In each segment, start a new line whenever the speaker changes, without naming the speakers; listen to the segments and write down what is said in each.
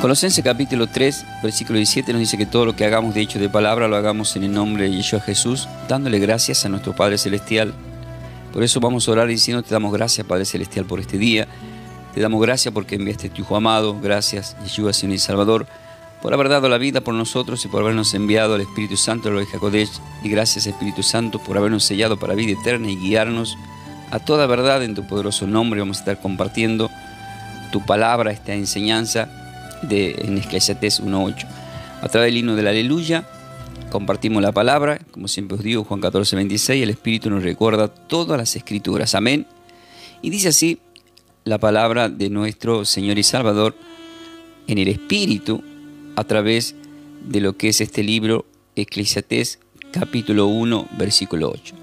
Colosenses capítulo 3, versículo 17 nos dice que todo lo que hagamos de hecho de palabra lo hagamos en el nombre de Yeshua Jesús, dándole gracias a nuestro Padre Celestial. Por eso vamos a orar diciendo: te damos gracias, Padre Celestial, por este día. Te damos gracias porque enviaste a tu Hijo amado. Gracias, Yeshua, Señor y Salvador, por haber dado la vida por nosotros y por habernos enviado al Espíritu Santo, el Ruach HaKodesh. Y gracias, Espíritu Santo, por habernos sellado para vida eterna y guiarnos a toda verdad. En tu poderoso nombre vamos a estar compartiendo tu palabra, esta enseñanza en Eclesiastés 1:8. A través del himno del Aleluya compartimos la palabra. Como siempre os digo, Juan 14:26, el Espíritu nos recuerda todas las Escrituras. Amén. Y dice así la palabra de nuestro Señor y Salvador en el Espíritu, a través de lo que es este libro, Eclesiastés capítulo 1, versículo 8.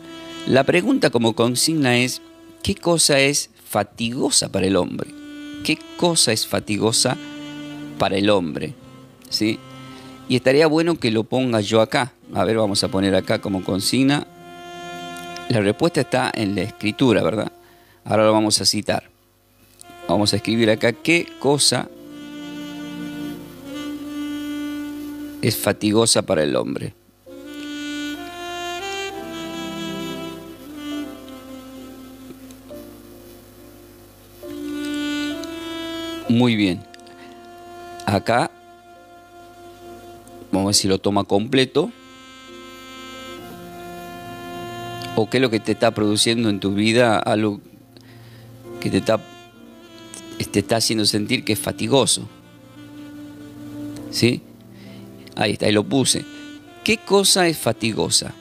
La pregunta como consigna es: ¿qué cosa es fatigosa para el hombre? ¿Qué cosa es fatigosa para el hombre? ¿Sí? Y estaría bueno que lo ponga yo acá. A ver, vamos a poner acá como consigna. La respuesta está en la Escritura, ¿verdad? Ahora lo vamos a citar. Vamos a escribir acá: ¿qué cosa es fatigosa para el hombre? Muy bien. Acá vamos a ver si lo toma completo. ¿O qué es lo que te está produciendo en tu vida? Algo que te está haciendo sentir que es fatigoso. ¿Sí? Ahí está, ahí lo puse. ¿Qué cosa es fatigosa?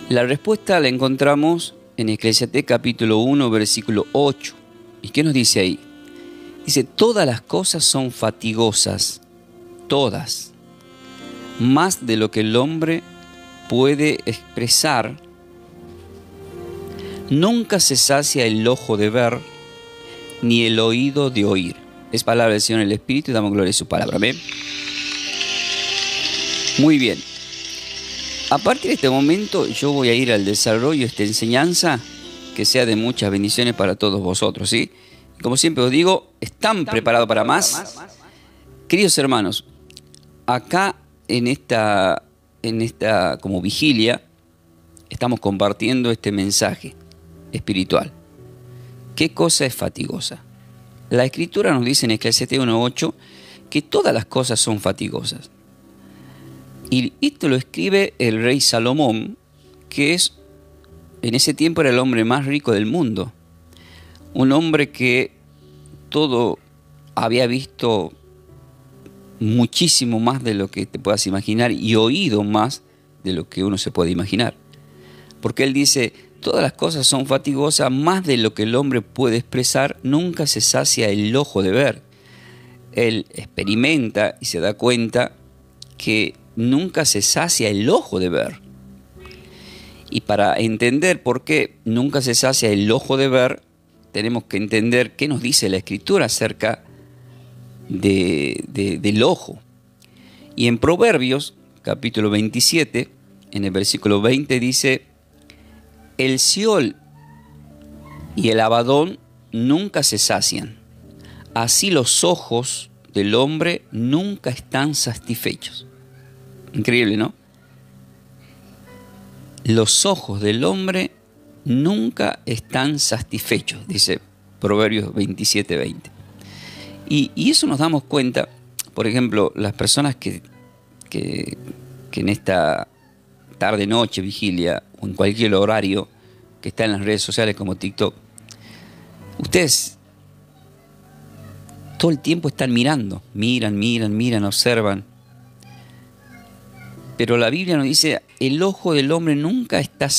La respuesta la encontramos en Eclesiastés capítulo 1, versículo 8. ¿Y qué nos dice ahí? Dice: todas las cosas son fatigosas, todas, más de lo que el hombre puede expresar. Nunca se sacia el ojo de ver, ni el oído de oír. Es palabra del Señor en el Espíritu y damos gloria a su palabra. Amén. Muy bien. A partir de este momento yo voy a ir al desarrollo de esta enseñanza, que sea de muchas bendiciones para todos vosotros, ¿sí? Como siempre os digo, ¿están preparados para más? Queridos hermanos, acá en esta como vigilia estamos compartiendo este mensaje espiritual. ¿Qué cosa es fatigosa? La Escritura nos dice en Eclesiastés 1:8 que todas las cosas son fatigosas. Y esto lo escribe el rey Salomón, que en ese tiempo era el hombre más rico del mundo. Un hombre que todo había visto muchísimo más de lo que te puedas imaginar y oído más de lo que uno se puede imaginar. Porque él dice: todas las cosas son fatigosas, más de lo que el hombre puede expresar, nunca se sacia el ojo de ver. Él experimenta y se da cuenta que nunca se sacia el ojo de ver. Y para entender por qué nunca se sacia el ojo de ver, tenemos que entender qué nos dice la Escritura acerca del ojo. Y en Proverbios, capítulo 27, en el versículo 20 dice: el Siol y el Abadón nunca se sacian, así los ojos del hombre nunca están satisfechos. Increíble, ¿no? Los ojos del hombre nunca están satisfechos, dice Proverbios 27:20. Y eso nos damos cuenta, por ejemplo, las personas que en esta tarde, noche, vigilia o en cualquier horario que está en las redes sociales como TikTok, ustedes todo el tiempo están mirando, miran, observan. Pero la Biblia nos dice: el ojo del hombre nunca está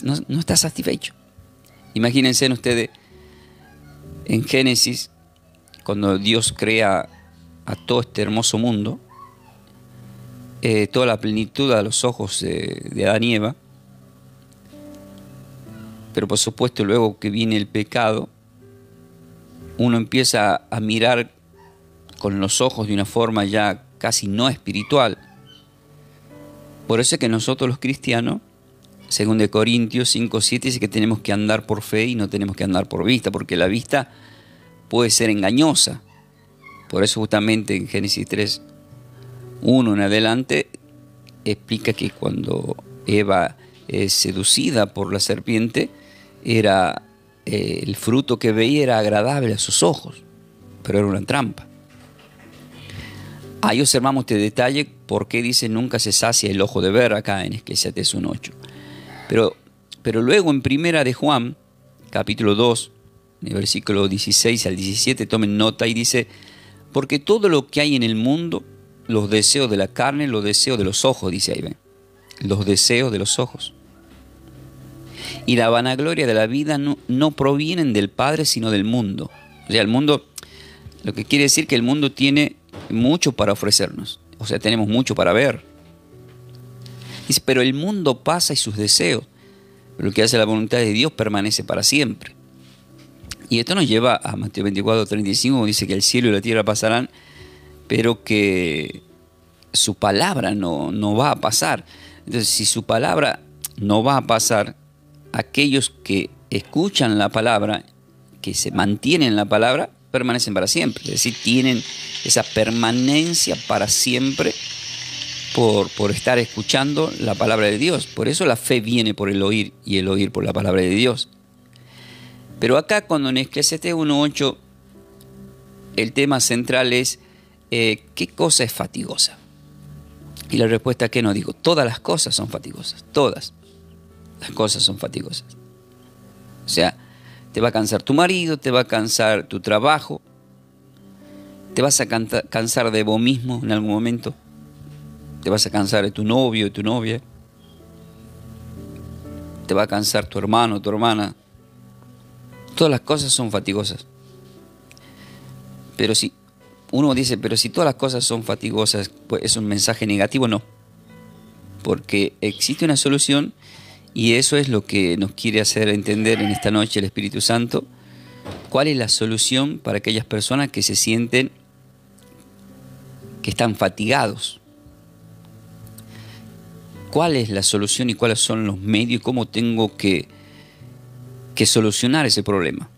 no está satisfecho. Imagínense ustedes en Génesis, cuando Dios crea a todo este hermoso mundo, toda la plenitud a los ojos de Adán y Eva. Pero por supuesto, luego que viene el pecado, uno empieza a mirar con los ojos de una forma ya casi no espiritual. Por eso es que nosotros los cristianos, según de Corintios 5:7, dice que tenemos que andar por fe y no tenemos que andar por vista, porque la vista puede ser engañosa. Por eso justamente en Génesis 3:1 en adelante explica que cuando Eva es seducida por la serpiente, el fruto que veía era agradable a sus ojos, pero era una trampa. Ahí observamos este detalle, porque dice nunca se sacia el ojo de ver acá en Eclesiastés 1:8. Pero luego en Primera de Juan, capítulo 2, en el versículo 16 al 17, tomen nota y dice: porque todo lo que hay en el mundo, los deseos de la carne, los deseos de los ojos, dice ahí, ¿ven? Los deseos de los ojos y la vanagloria de la vida no provienen del Padre, sino del mundo. O sea, el mundo, lo que quiere decir que el mundo tiene mucho para ofrecernos. O sea, tenemos mucho para ver. Dice, pero el mundo pasa y sus deseos, pero lo que hace la voluntad de Dios permanece para siempre. Y esto nos lleva a Mateo 24:35, dice que el cielo y la tierra pasarán, pero que su palabra no va a pasar. Entonces, si su palabra no va a pasar, aquellos que escuchan la palabra, que se mantienen en la palabra, permanecen para siempre. Es decir, tienen esa permanencia para siempre por estar escuchando la palabra de Dios. Por eso la fe viene por el oír y el oír por la palabra de Dios. Pero acá, cuando en Eclesiastés 1:8 el tema central es ¿qué cosa es fatigosa? Y la respuesta que nos digo, todas las cosas son fatigosas, todas las cosas son fatigosas. O sea, te va a cansar tu marido, te va a cansar tu trabajo, te vas a cansar de vos mismo en algún momento, te vas a cansar de tu novio, de tu novia, te va a cansar tu hermano, tu hermana. Todas las cosas son fatigosas. Pero si uno dice, pero si todas las cosas son fatigosas, pues es un mensaje negativo. No, porque existe una solución, y eso es lo que nos quiere hacer entender en esta noche el Espíritu Santo. ¿Cuál es la solución para aquellas personas que se sienten que están fatigados? ¿Cuál es la solución y cuáles son los medios? ¿Cómo tengo que solucionar ese problema?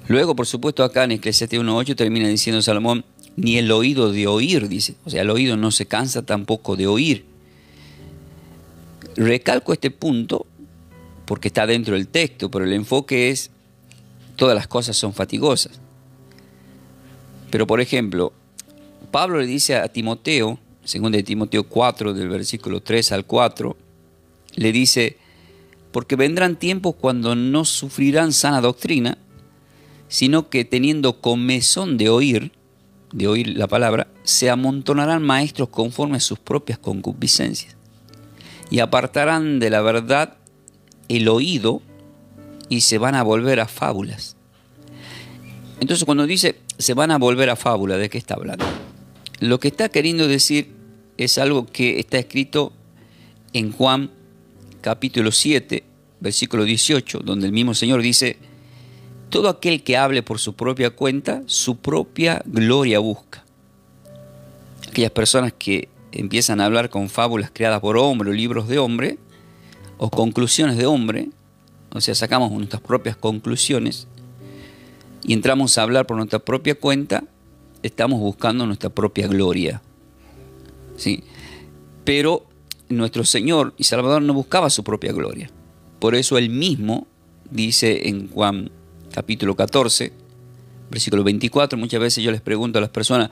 Luego, por supuesto, acá en Eclesiastés 1:8 termina diciendo Salomón, ni el oído de oír, dice. O sea, el oído no se cansa tampoco de oír. Recalco este punto porque está dentro del texto, pero el enfoque es todas las cosas son fatigosas. Pero, por ejemplo, Pablo le dice a Timoteo, 2 de Timoteo 4, del versículo 3 al 4, le dice, porque vendrán tiempos cuando no sufrirán sana doctrina, sino que teniendo comezón de oír la palabra, se amontonarán maestros conforme a sus propias concupiscencias, y apartarán de la verdad el oído y se van a volver a fábulas. Entonces, cuando dice se van a volver a fábulas, ¿de qué está hablando? Lo que está queriendo decir es algo que está escrito en Juan capítulo 7, versículo 18, donde el mismo Señor dice, todo aquel que hable por su propia cuenta, su propia gloria busca. Aquellas personas que empiezan a hablar con fábulas creadas por hombre o libros de hombre o conclusiones de hombre, o sea, sacamos nuestras propias conclusiones y entramos a hablar por nuestra propia cuenta, estamos buscando nuestra propia gloria. ¿Sí? Pero nuestro Señor y Salvador no buscaba su propia gloria. Por eso Él mismo dice en Juan capítulo 14, versículo 24, muchas veces yo les pregunto a las personas,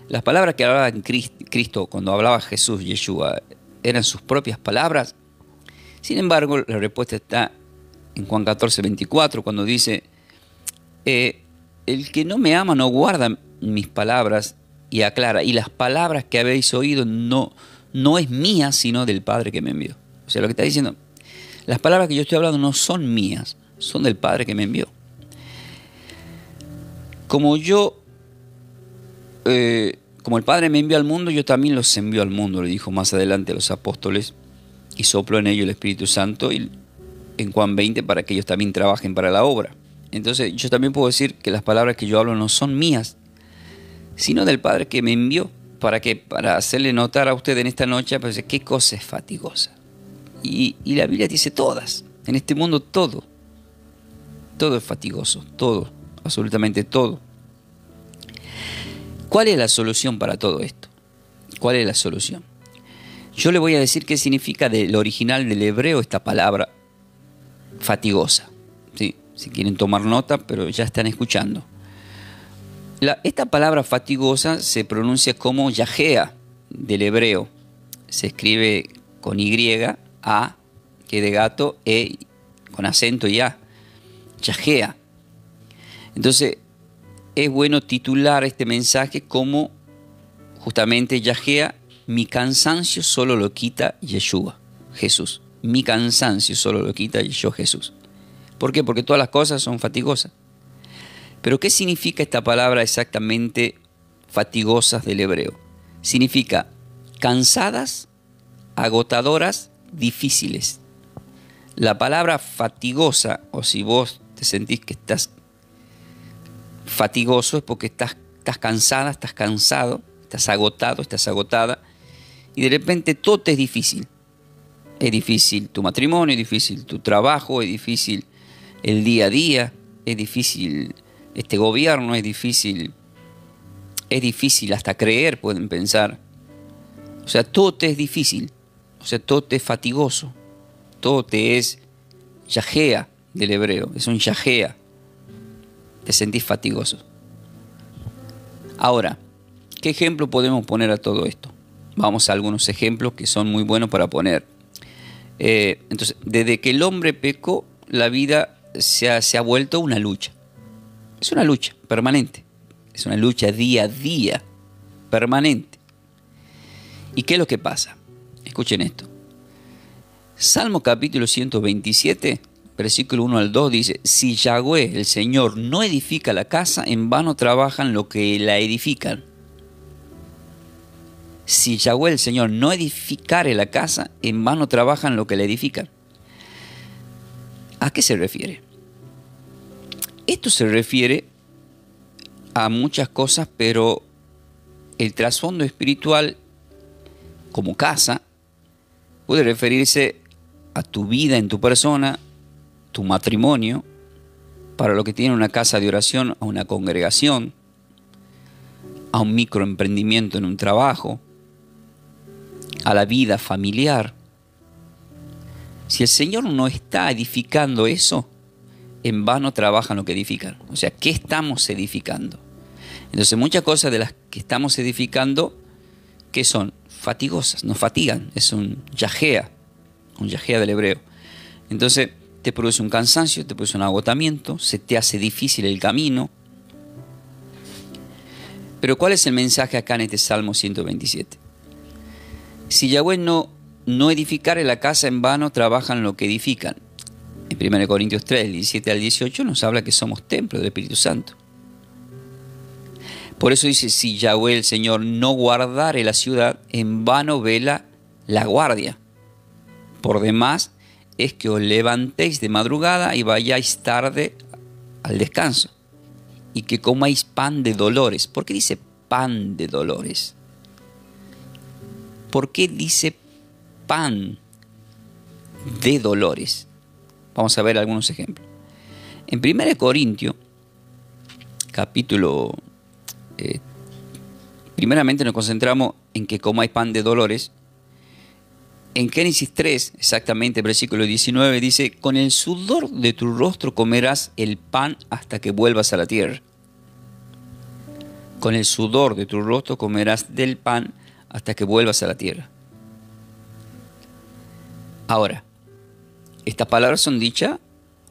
las palabras que hablaba Cristo cuando hablaba Jesús, Yeshua, ¿eran sus propias palabras? Sin embargo, la respuesta está en Juan 14, 24, cuando dice, el que no me ama no guarda mis palabras, y aclara, y las palabras que habéis oído no es mía, sino del Padre que me envió. O sea, lo que está diciendo, las palabras que yo estoy hablando no son mías, son del Padre que me envió. Como el Padre me envió al mundo, yo también los envío al mundo, le dijo más adelante a los apóstoles, y sopló en ellos el Espíritu Santo y en Juan 20 para que ellos también trabajen para la obra. Entonces yo también puedo decir que las palabras que yo hablo no son mías, sino del Padre que me envió. Para hacerle notar a usted en esta noche, pues, qué cosa es fatigosa. Y la Biblia dice todas. En este mundo todo es fatigoso, todo, absolutamente todo. ¿Cuál es la solución para todo esto? ¿Cuál es la solución? Yo le voy a decir qué significa del original del hebreo esta palabra fatigosa. ¿Sí? Si quieren tomar nota, pero ya están escuchando. Esta palabra fatigosa se pronuncia como yajea del hebreo. Se escribe con Y, A, que de gato, E, con acento y A. Yajea. Entonces, es bueno titular este mensaje como justamente yajea, mi cansancio solo lo quita Yeshua, Jesús. Mi cansancio solo lo quita yo, Jesús. ¿Por qué? Porque todas las cosas son fatigosas. Pero ¿qué significa esta palabra exactamente fatigosas del hebreo? Significa cansadas, agotadoras, difíciles. La palabra fatigosa, o si vos te sentís que estás fatigoso, es porque estás cansada, estás cansado, estás agotado, estás agotada, y de repente todo te es difícil. Es difícil tu matrimonio, es difícil tu trabajo, es difícil el día a día, es difícil este gobierno, es difícil hasta creer, pueden pensar. O sea, todo te es difícil, o sea, todo te es fatigoso, todo te es yajea del hebreo, es un yajea, te sentís fatigoso. Ahora, ¿qué ejemplo podemos poner a todo esto? Vamos a algunos ejemplos que son muy buenos para poner. Entonces, desde que el hombre pecó, la vida se ha vuelto una lucha. Es una lucha permanente. Es una lucha día a día, permanente. ¿Y qué es lo que pasa? Escuchen esto. Salmo capítulo 127, versículo 1 al 2 dice: si Yahweh, el Señor, no edifica la casa, en vano trabajan los que la edifican. Si Yahweh, el Señor, no edificare la casa, en vano trabajan los que la edifican. ¿A qué se refiere? Esto se refiere a muchas cosas, pero el trasfondo espiritual como casa puede referirse a tu vida en tu persona, tu matrimonio, para lo que tiene una casa de oración, a una congregación, a un microemprendimiento en un trabajo, a la vida familiar. Si el Señor no está edificando eso, en vano trabajan lo que edifican. O sea, ¿qué estamos edificando? Entonces, muchas cosas de las que estamos edificando, ¿qué son? Fatigosas, nos fatigan. Es un yajea del hebreo. Entonces, te produce un cansancio, te produce un agotamiento, se te hace difícil el camino. Pero ¿cuál es el mensaje acá en este Salmo 127? Si Yahweh no edificare la casa, en vano trabajan lo que edifican. En 1 Corintios 3, 17 al 18 nos habla que somos templo del Espíritu Santo. Por eso dice, si Yahweh el Señor no guardare la ciudad, en vano vela la guardia. Por demás es que os levantéis de madrugada y vayáis tarde al descanso, y que comáis pan de dolores. ¿Por qué dice pan de dolores? ¿Por qué dice pan de dolores? Vamos a ver algunos ejemplos. En 1 Corintios, capítulo... primeramente nos concentramos en que comáis pan de dolores. En Génesis 3, exactamente, versículo 19, dice: con el sudor de tu rostro comerás el pan hasta que vuelvas a la tierra. Con el sudor de tu rostro comerás del pan hasta que vuelvas a la tierra. Ahora, estas palabras son dichas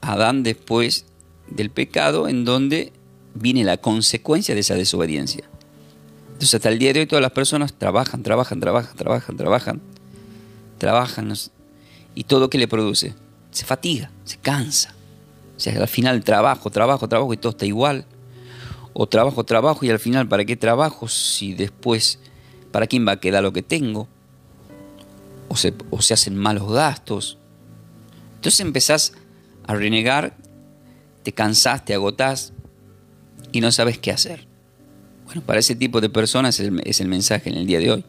a Adán después del pecado, en donde viene la consecuencia de esa desobediencia. Entonces, hasta el día de hoy todas las personas trabajan, y todo que le produce, se fatiga, se cansa. O sea, al final trabajo y todo está igual. O trabajo y al final, ¿para qué trabajo si después, para quién va a quedar lo que tengo? O se hacen malos gastos. Entonces empezás a renegar, te cansás, te agotás y no sabes qué hacer. Bueno, para ese tipo de personas es el mensaje en el día de hoy.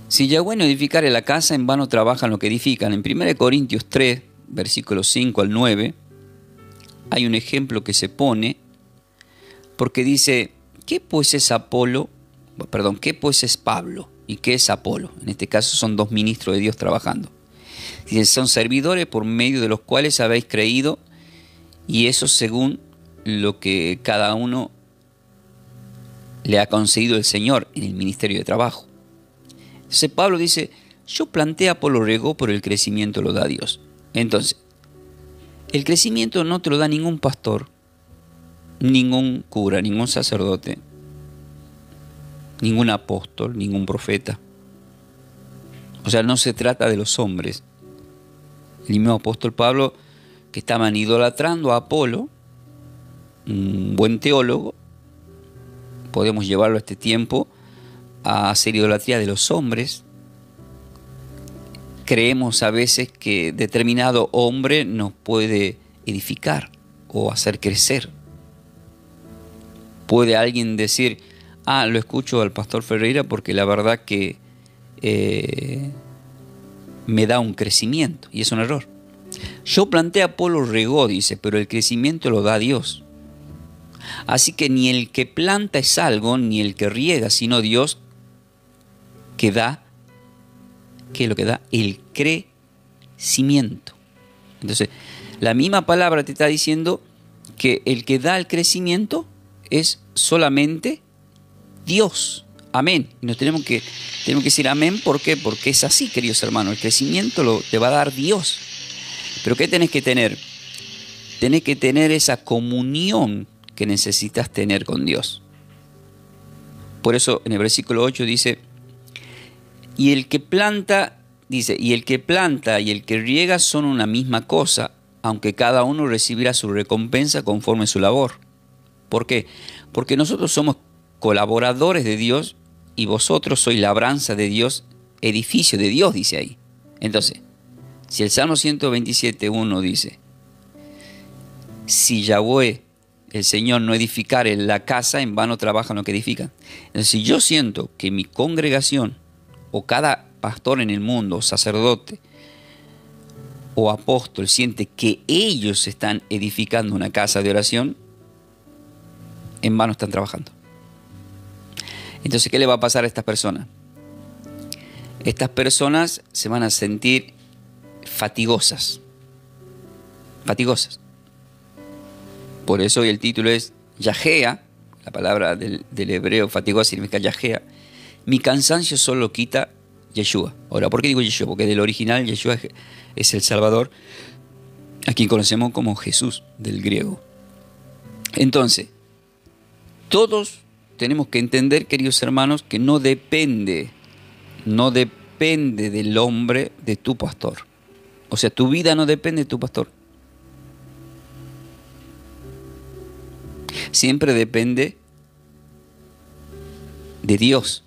Si Yahweh no edificare la casa, en vano trabajan lo que edifican. En 1 Corintios 3, versículos 5 al 9, hay un ejemplo que se pone Porque dice, ¿qué pues es Apolo? Perdón, ¿qué pues es Pablo? ¿Y qué es Apolo? En este caso son dos ministros de Dios trabajando. Dice, son servidores por medio de los cuales habéis creído, y eso según lo que cada uno le ha concedido el Señor en el ministerio de trabajo. Entonces Pablo dice, yo planté, Apolo regó, pero el crecimiento lo da Dios. Entonces, el crecimiento no te lo da ningún pastor, ningún cura, ningún sacerdote, ningún apóstol, ningún profeta. O sea, no se trata de los hombres. El mismo apóstol Pablo, que estaban idolatrando a Apolo, un buen teólogo, podemos llevarlo a este tiempo a hacer idolatría de los hombres. Creemos a veces que determinado hombre nos puede edificar o hacer crecer. Puede alguien decir, lo escucho al pastor Ferreira porque la verdad que me da un crecimiento, y es un error. Yo planté, Apolo regó, dice, pero el crecimiento lo da Dios. Así que ni el que planta es algo, ni el que riega, sino Dios que da, ¿qué es lo que da? El crecimiento. Entonces, la misma palabra te está diciendo que el que da el crecimiento es solamente Dios. Amén. Y nos tenemos que decir amén. ¿Por qué? Porque es así, queridos hermanos. El crecimiento te va a dar Dios. Pero ¿qué tenés que tener? Tenés que tener esa comunión que necesitas tener con Dios. Por eso en el versículo 8 dice, y el que planta y el que riega son una misma cosa, aunque cada uno recibirá su recompensa conforme su labor. ¿Por qué? Porque nosotros somos colaboradores de Dios y vosotros sois labranza de Dios, edificio de Dios, dice ahí. Entonces, si el Salmo 127:1 dice, si Yahweh, el Señor, no edificare la casa, en vano trabajan los que edifican. Entonces, si yo siento que mi congregación o cada pastor en el mundo, sacerdote o apóstol, siente que ellos están edificando una casa de oración, en vano están trabajando. Entonces, ¿qué le va a pasar a estas personas? Estas personas se van a sentir fatigosas. Por eso hoy el título es Yajea, la palabra del hebreo fatigosa significa Yajea. Mi cansancio solo quita Yeshua. Ahora, ¿por qué digo Yeshua? Porque del original Yeshua es el Salvador, a quien conocemos como Jesús del griego. Entonces, todos tenemos que entender, queridos hermanos, que no depende del hombre, de tu pastor. O sea, tu vida no depende de tu pastor. Siempre depende de Dios.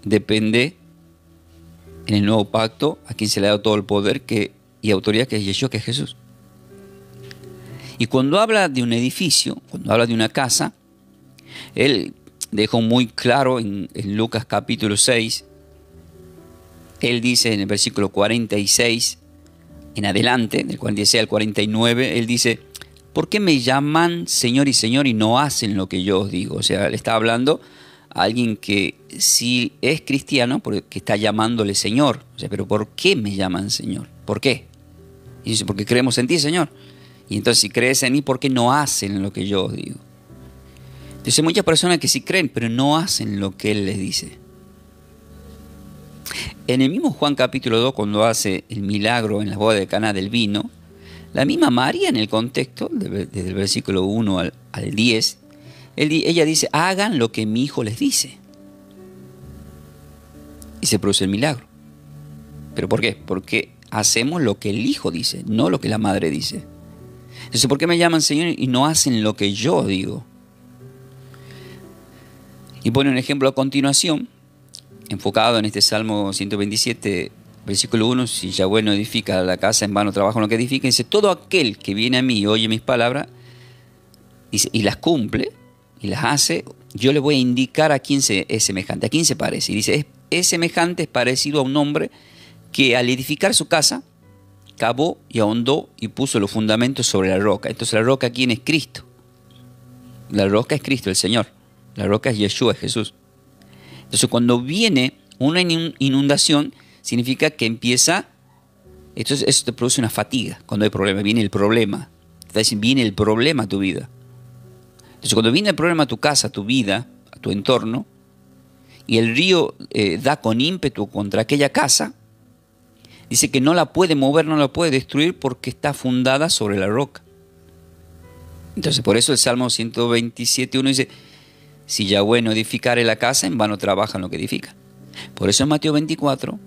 Depende en el nuevo pacto a quien se le ha dado todo el poder y autoridad, que es Yeshua, que es Jesús. Y cuando habla de un edificio, cuando habla de una casa, él dejó muy claro en Lucas capítulo 6, él dice en el versículo 46 en adelante, del 46 al 49, él dice, ¿por qué me llaman Señor y no hacen lo que yo os digo? O sea, le está hablando a alguien que sí es cristiano, porque está llamándole Señor. O sea, pero ¿por qué me llaman Señor? ¿Por qué? Y dice, porque creemos en ti, Señor. Y entonces, si crees en mí, ¿por qué no hacen lo que yo os digo? Entonces, hay muchas personas que sí creen, pero no hacen lo que Él les dice. En el mismo Juan capítulo 2, cuando hace el milagro en la boda de Caná del vino, la misma María, en el contexto, desde el versículo 1 al 10, ella dice, hagan lo que mi hijo les dice. Y se produce el milagro. ¿Pero por qué? Porque hacemos lo que el hijo dice, no lo que la madre dice. Entonces, ¿por qué me llaman Señor y no hacen lo que yo digo? Y pone un ejemplo a continuación, enfocado en este Salmo 127, versículo 1, si Yahweh no edifica la casa, en vano trabajan lo que edifica. Dice, todo aquel que viene a mí y oye mis palabras, dice, y las cumple, y las hace, yo le voy a indicar a quién es semejante, a quién se parece. Y dice, es semejante, es parecido a un hombre que al edificar su casa, cavó y ahondó y puso los fundamentos sobre la roca. Entonces la roca, ¿quién es? Cristo. La roca es Cristo, el Señor. La roca es Yeshua, es Jesús. Entonces cuando viene una inundación, significa que empieza, eso te produce una fatiga. Cuando hay problema, viene el problema. Te está diciendo, viene el problema a tu vida. Entonces cuando viene el problema a tu casa, a tu vida, a tu entorno, y el río da con ímpetu contra aquella casa, dice que no la puede mover, no la puede destruir porque está fundada sobre la roca. Entonces por eso el Salmo 127:1 dice, si Yahweh no edificare la casa, en vano trabajan lo que edifican. Por eso en Mateo 24,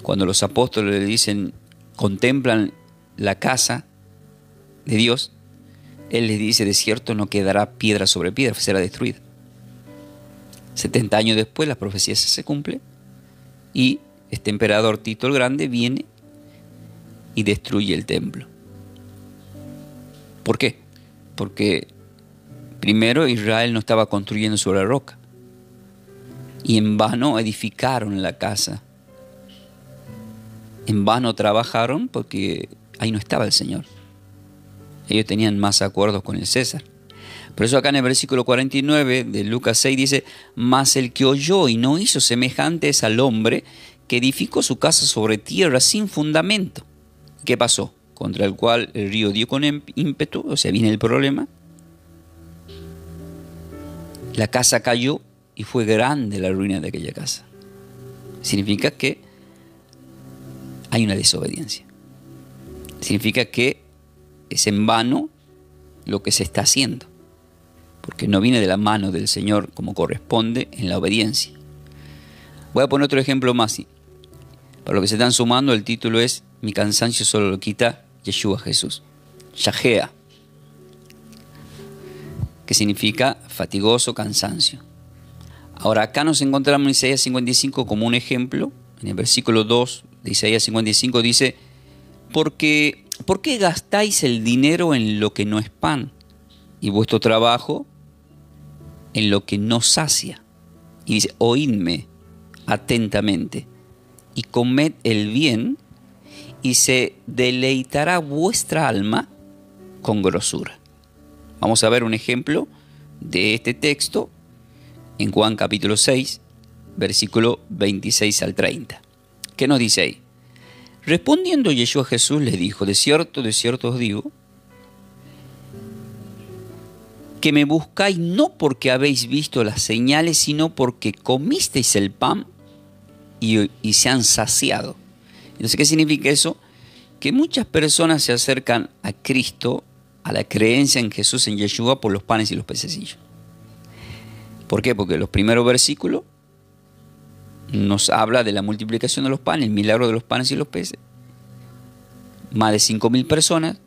cuando los apóstoles le dicen, contemplan la casa de Dios, Él les dice, de cierto no quedará piedra sobre piedra, será destruida. 70 años después la profecía se cumple y este emperador Tito el Grande viene y destruye el templo. ¿Por qué? Porque primero Israel no estaba construyendo sobre la roca y en vano edificaron la casa. En vano trabajaron porque ahí no estaba el Señor. Ellos tenían más acuerdos con el César. Por eso acá en el versículo 49 de Lucas 6 dice, mas el que oyó y no hizo semejante es al hombre que edificó su casa sobre tierra sin fundamento. ¿Qué pasó? Contra el cual el río dio con ímpetu, o sea, viene el problema. La casa cayó y fue grande la ruina de aquella casa. Significa que hay una desobediencia. Significa que es en vano lo que se está haciendo, porque no viene de la mano del Señor como corresponde en la obediencia. Voy a poner otro ejemplo más. Para los que se están sumando, el título es Mi cansancio solo lo quita Yeshua Jesús. Yahea, que significa fatigoso, cansancio. Ahora acá nos encontramos en Isaías 55 como un ejemplo. En el versículo 2 de Isaías 55 dice, ¿por qué gastáis el dinero en lo que no es pan y vuestro trabajo en lo que no sacia? Y dice, oídme atentamente y comed el bien y se deleitará vuestra alma con grosura. Vamos a ver un ejemplo de este texto en Juan capítulo 6, versículo 26 al 30. ¿Qué nos dice ahí? Respondiendo Yeshua Jesús les dijo, de cierto os digo, que me buscáis no porque habéis visto las señales, sino porque comisteis el pan y se han saciado. Entonces, ¿qué significa eso? Que muchas personas se acercan a Cristo, a la creencia en Jesús, en Yeshua, por los panes y los pececillos. ¿Por qué? Porque los primeros versículos nos habla de la multiplicación de los panes, el milagro de los panes y los peces. Más de 5.000 personas.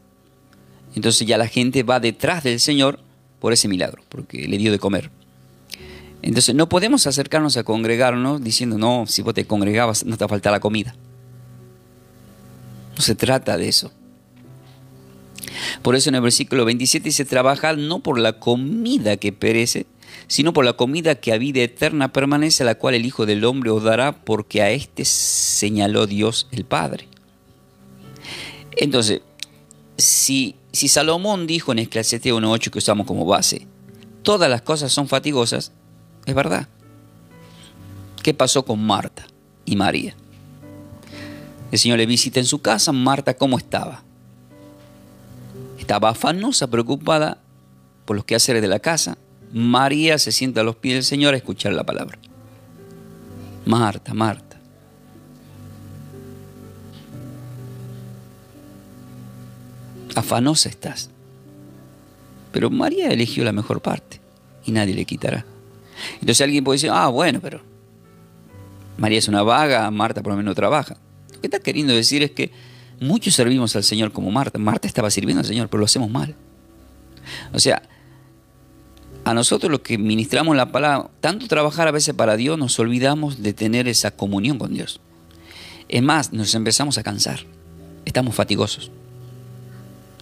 Entonces ya la gente va detrás del Señor por ese milagro, porque le dio de comer. Entonces no podemos acercarnos a congregarnos diciendo, no, si vos te congregabas no te falta la comida. No se trata de eso. Por eso en el versículo 27 dice, trabajad no por la comida que perece, sino por la comida que a vida eterna permanece, la cual el Hijo del Hombre os dará, porque a éste señaló Dios el Padre. Entonces, si Salomón dijo en Eclesiastés 1:8 que usamos como base, todas las cosas son fatigosas, es verdad. ¿Qué pasó con Marta y María? El Señor le visita en su casa. Marta, ¿cómo estaba? Estaba afanosa, preocupada por los quehaceres de la casa. María se sienta a los pies del Señor a escuchar la palabra. Marta, Marta. Afanosa estás. Pero María eligió la mejor parte y nadie le quitará. Entonces alguien puede decir, bueno, pero María es una vaga, Marta por lo menos trabaja. Lo que está queriendo decir es que muchos servimos al Señor como Marta. Marta estaba sirviendo al Señor, pero lo hacemos mal. O sea, a nosotros los que ministramos la palabra, tanto trabajar a veces para Dios, nos olvidamos de tener esa comunión con Dios. Es más, nos empezamos a cansar. Estamos fatigosos.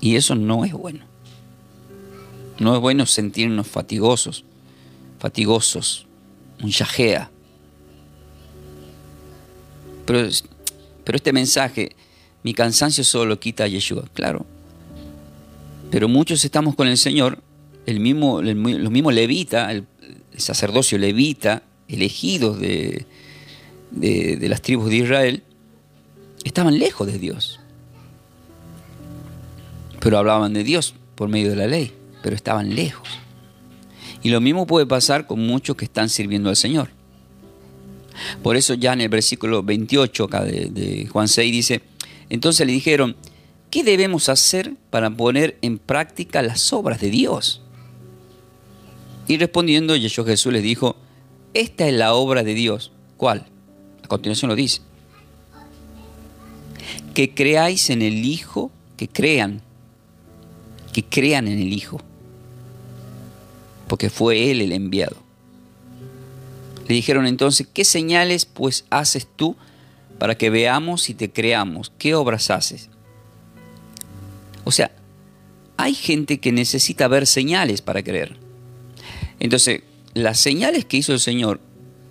Y eso no es bueno. No es bueno sentirnos fatigosos, un yajea. Pero este mensaje, mi cansancio solo lo quita Yeshua, claro. Pero muchos estamos con el Señor los mismos levitas, el sacerdocio levita, elegidos de las tribus de Israel, estaban lejos de Dios. Pero hablaban de Dios por medio de la ley, pero estaban lejos. Y lo mismo puede pasar con muchos que están sirviendo al Señor. Por eso ya en el versículo 28 acá de Juan 6 dice, entonces le dijeron, ¿qué debemos hacer para poner en práctica las obras de Dios? Y respondiendo, Yeshua Jesús les dijo, esta es la obra de Dios. ¿Cuál? A continuación lo dice. Que creáis en el Hijo, que crean en el Hijo, porque fue Él el enviado. Le dijeron entonces, ¿qué señales pues haces tú para que veamos y te creamos? ¿Qué obras haces? O sea, hay gente que necesita ver señales para creer. Entonces, las señales que hizo el Señor,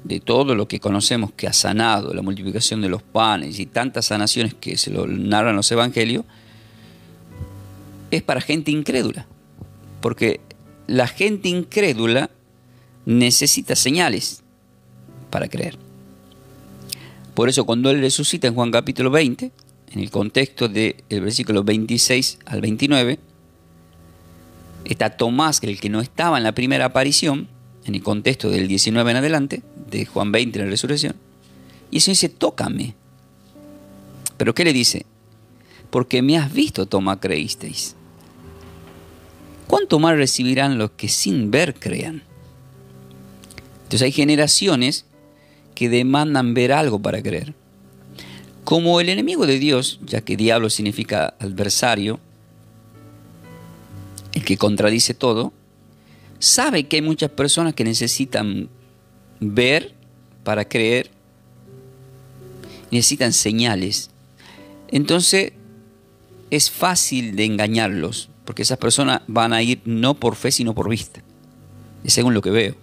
de todo lo que conocemos que ha sanado, la multiplicación de los panes y tantas sanaciones que se lo narran los evangelios, es para gente incrédula. Porque la gente incrédula necesita señales para creer. Por eso cuando Él resucita en Juan capítulo 20, en el contexto del versículo 26 al 29, está Tomás, el que no estaba en la primera aparición, en el contexto del 19 en adelante, de Juan 20 en la resurrección, y eso dice, tócame. ¿Pero qué le dice? Porque me has visto, Tomás, creísteis. ¿Cuánto más recibirán los que sin ver crean? Entonces hay generaciones que demandan ver algo para creer. Como el enemigo de Dios, ya que diablo significa adversario, el que contradice todo, sabe que hay muchas personas que necesitan ver para creer, necesitan señales. Entonces es fácil de engañarlos, porque esas personas van a ir no por fe sino por vista. Es según lo que veo.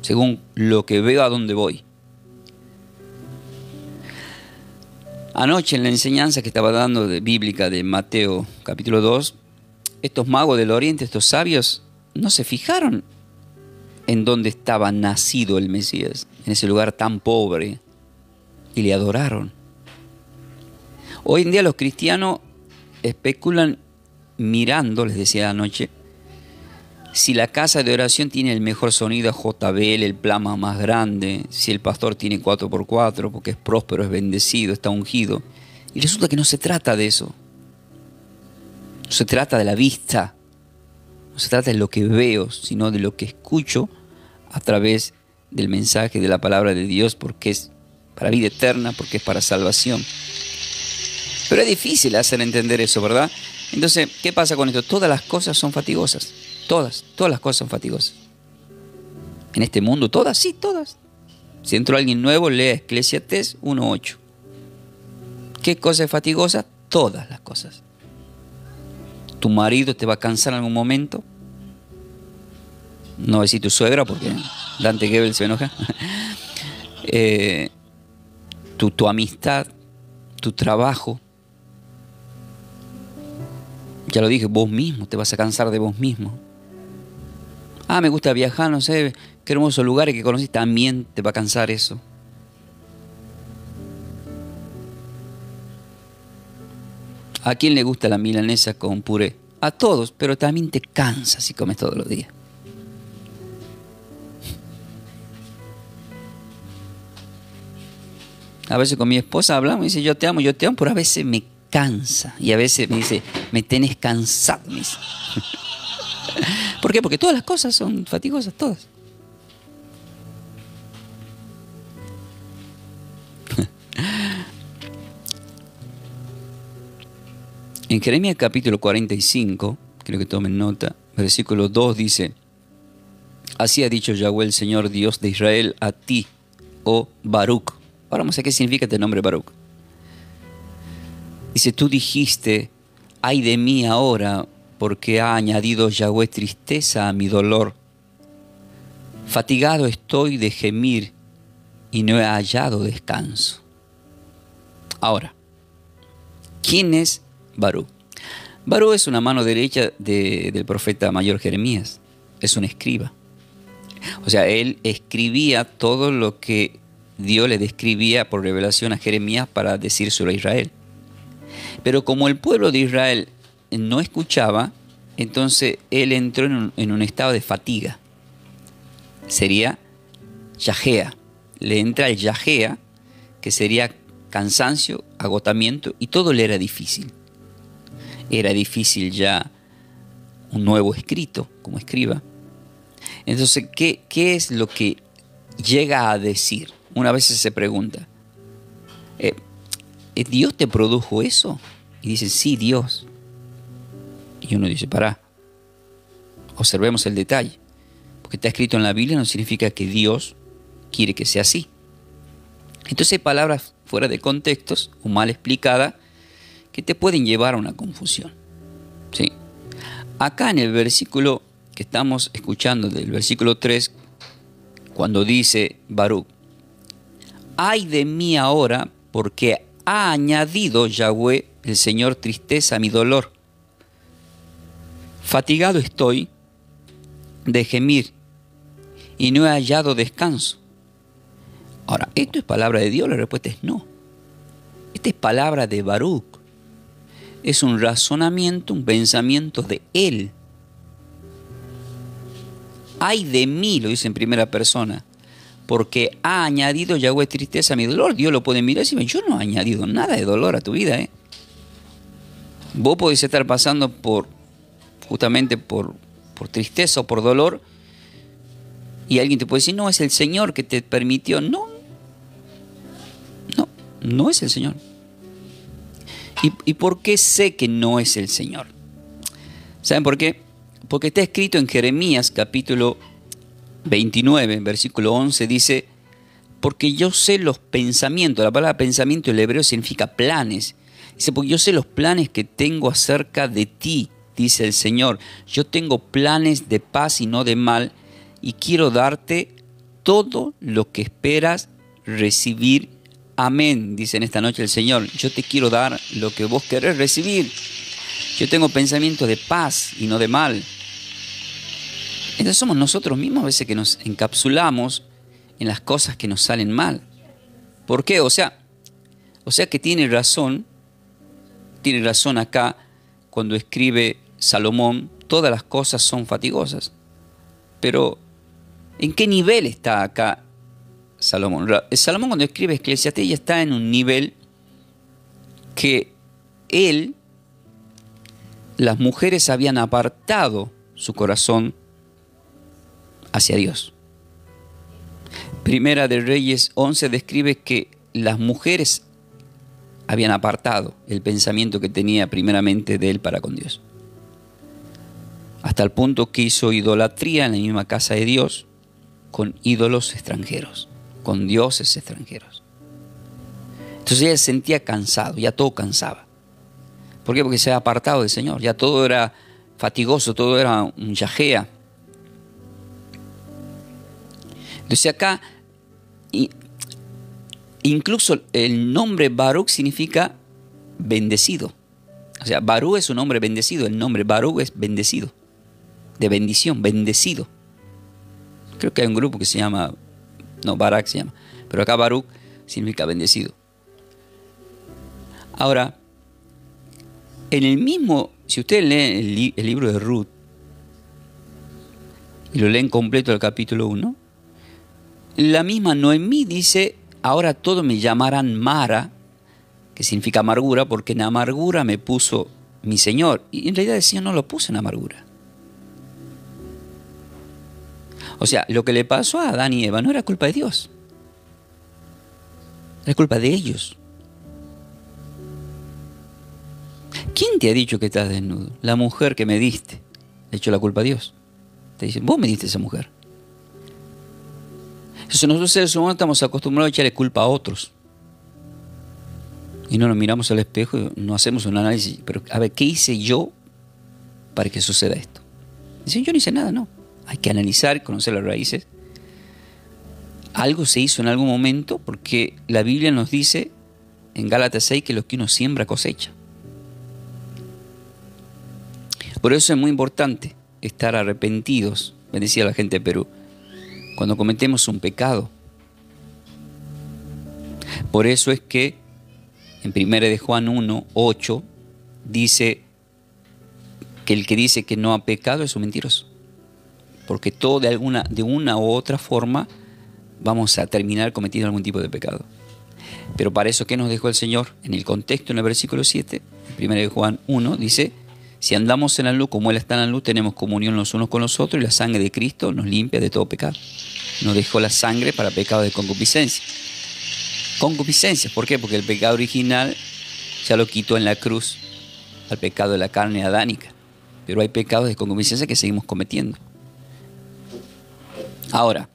Según lo que veo a dónde voy. Anoche en la enseñanza que estaba dando de bíblica de Mateo capítulo 2, estos magos del oriente, estos sabios, no se fijaron en dónde estaba nacido el Mesías, en ese lugar tan pobre, y le adoraron. Hoy en día los cristianos especulan mirando, les decía anoche, si la casa de oración tiene el mejor sonido JBL, el plasma más grande, si el pastor tiene 4x4 porque es próspero, es bendecido, está ungido. Y resulta que no se trata de eso. No se trata de la vista, no se trata de lo que veo, sino de lo que escucho a través del mensaje de la palabra de Dios, porque es para vida eterna, porque es para salvación. Pero es difícil hacer entender eso, ¿verdad? Entonces, ¿qué pasa con esto? Todas las cosas son fatigosas. Todas las cosas son fatigosas. En este mundo, todas, sí, todas. Si entró alguien nuevo, lea Eclesiastés 1:8. ¿Qué cosa es fatigosa? Todas las cosas. ¿Tu marido te va a cansar en algún momento? No voy a decir tu suegra porque Dante Gebel se enoja. Tu amistad, tu trabajo. Ya lo dije, vos mismo, te vas a cansar de vos mismo. Ah, me gusta viajar, no sé, qué hermosos lugares que conocí, también te va a cansar eso. ¿A quién le gusta la milanesa con puré? A todos, pero también te cansa si comes todos los días. A veces con mi esposa hablamos y dice, yo te amo, pero a veces me cansa. Y a veces me dice, me tenés cansado. Me dice. ¿Por qué? Porque todas las cosas son fatigosas, todas. En Jeremías capítulo 45, quiero que tomen nota, versículo 2 dice, así ha dicho Yahweh el Señor Dios de Israel a ti, oh Baruch. Ahora vamos a ver qué significa este nombre Baruch. Dice, tú dijiste, ay de mí ahora, porque ha añadido Yahweh tristeza a mi dolor. Fatigado estoy de gemir y no he hallado descanso. Ahora, ¿quién es Baruch? Barú es una mano derecha del profeta mayor Jeremías. Es un escriba. O sea, él escribía todo lo que Dios le describía por revelación a Jeremías para decírselo a Israel. Pero como el pueblo de Israel no escuchaba, entonces él entró en un estado de fatiga. Sería yajea. Le entra el yajea, que sería cansancio, agotamiento, y todo le era difícil. Era difícil ya un nuevo escrito como escriba. Entonces, ¿qué es lo que llega a decir? Una vez se pregunta, ¿Dios te produjo eso? Y dice, sí, Dios. Y uno dice, pará, observemos el detalle. Porque está escrito en la Biblia no significa que Dios quiere que sea así. Entonces hay palabras fuera de contextos o mal explicadas que te pueden llevar a una confusión. ¿Sí? Acá en el versículo que estamos escuchando, del versículo 3, cuando dice Baruch, ay de mí ahora, porque ha añadido Yahweh, el Señor, tristeza a mi dolor. Fatigado estoy de gemir y no he hallado descanso. Ahora, ¿esto es palabra de Dios? La respuesta es no. Esta es palabra de Baruch. Es un razonamiento, un pensamiento de él. Ay de mí, lo dice en primera persona, porque ha añadido Yahweh tristeza a mi dolor. Dios lo puede mirar y decir, yo no he añadido nada de dolor a tu vida. Vos podés estar pasando justamente por tristeza o por dolor, y alguien te puede decir, no, es el Señor que te permitió. No es el Señor. ¿Y por qué sé que no es el Señor? ¿Saben por qué? Porque está escrito en Jeremías capítulo 29, versículo 11, dice, porque yo sé los pensamientos. La palabra pensamiento en el hebreo significa planes. Dice, porque yo sé los planes que tengo acerca de ti, dice el Señor. Yo tengo planes de paz y no de mal, y quiero darte todo lo que esperas recibir. Amén, dice en esta noche el Señor. Yo te quiero dar lo que vos querés recibir. Yo tengo pensamiento de paz y no de mal. Entonces somos nosotros mismos a veces que nos encapsulamos en las cosas que nos salen mal. ¿Por qué? O sea que tiene razón acá cuando escribe Salomón, todas las cosas son fatigosas. Pero, ¿en qué nivel está acá Salomón? Salomón cuando escribe Eclesiastés ya está en un nivel que las mujeres habían apartado su corazón hacia Dios. Primera de Reyes 11 describe que las mujeres habían apartado el pensamiento que tenía primeramente de él para con Dios. Hasta el punto que hizo idolatría en la misma casa de Dios con ídolos extranjeros, con dioses extranjeros. Entonces ella se sentía cansado, ya todo cansaba. ¿Por qué? Porque se había apartado del Señor, ya todo era fatigoso, todo era un yajea. Entonces acá, incluso el nombre Baruch significa bendecido. O sea, Baruch es un nombre bendecido, el nombre Baruch es bendecido, de bendición, bendecido. Creo que hay un grupo que se llama, Barak se llama, pero acá Baruch significa bendecido. Ahora, en el mismo, si ustedes leen el libro de Ruth y lo leen completo el capítulo 1, la misma Noemí dice, ahora todos me llamarán Mara, que significa amargura, porque en amargura me puso mi Señor. Y en realidad el Señor no lo puso en amargura. O sea, lo que le pasó a Adán y Eva no era culpa de Dios. Era culpa de ellos. ¿Quién te ha dicho que estás desnudo? La mujer que me diste. Le echó la culpa a Dios. Te dicen, vos me diste a esa mujer. Entonces nosotros seres humanos estamos acostumbrados a echarle culpa a otros. Y no nos miramos al espejo y no hacemos un análisis. Pero a ver, ¿qué hice yo para que suceda esto? Dicen, yo no hice nada, no. Hay que analizar, conocer las raíces. Algo se hizo en algún momento porque la Biblia nos dice en Gálatas 6 que lo que uno siembra cosecha. Por eso es muy importante estar arrepentidos, me decía la gente de Perú, cuando cometemos un pecado. Por eso es que en 1 de Juan 1, 8 dice que el que dice que no ha pecado es un mentiroso. Porque todo de una u otra forma vamos a terminar cometiendo algún tipo de pecado. Pero para eso, ¿qué nos dejó el Señor? En el contexto, en el versículo 7, en 1 de Juan 1, dice: si andamos en la luz como Él está en la luz, tenemos comunión los unos con los otros, y la sangre de Cristo nos limpia de todo pecado. Nos dejó la sangre para pecado de concupiscencia. Concupiscencia, ¿por qué? Porque el pecado original ya lo quitó en la cruz al pecado de la carne adánica. Pero hay pecados de concupiscencia que seguimos cometiendo. Ahora,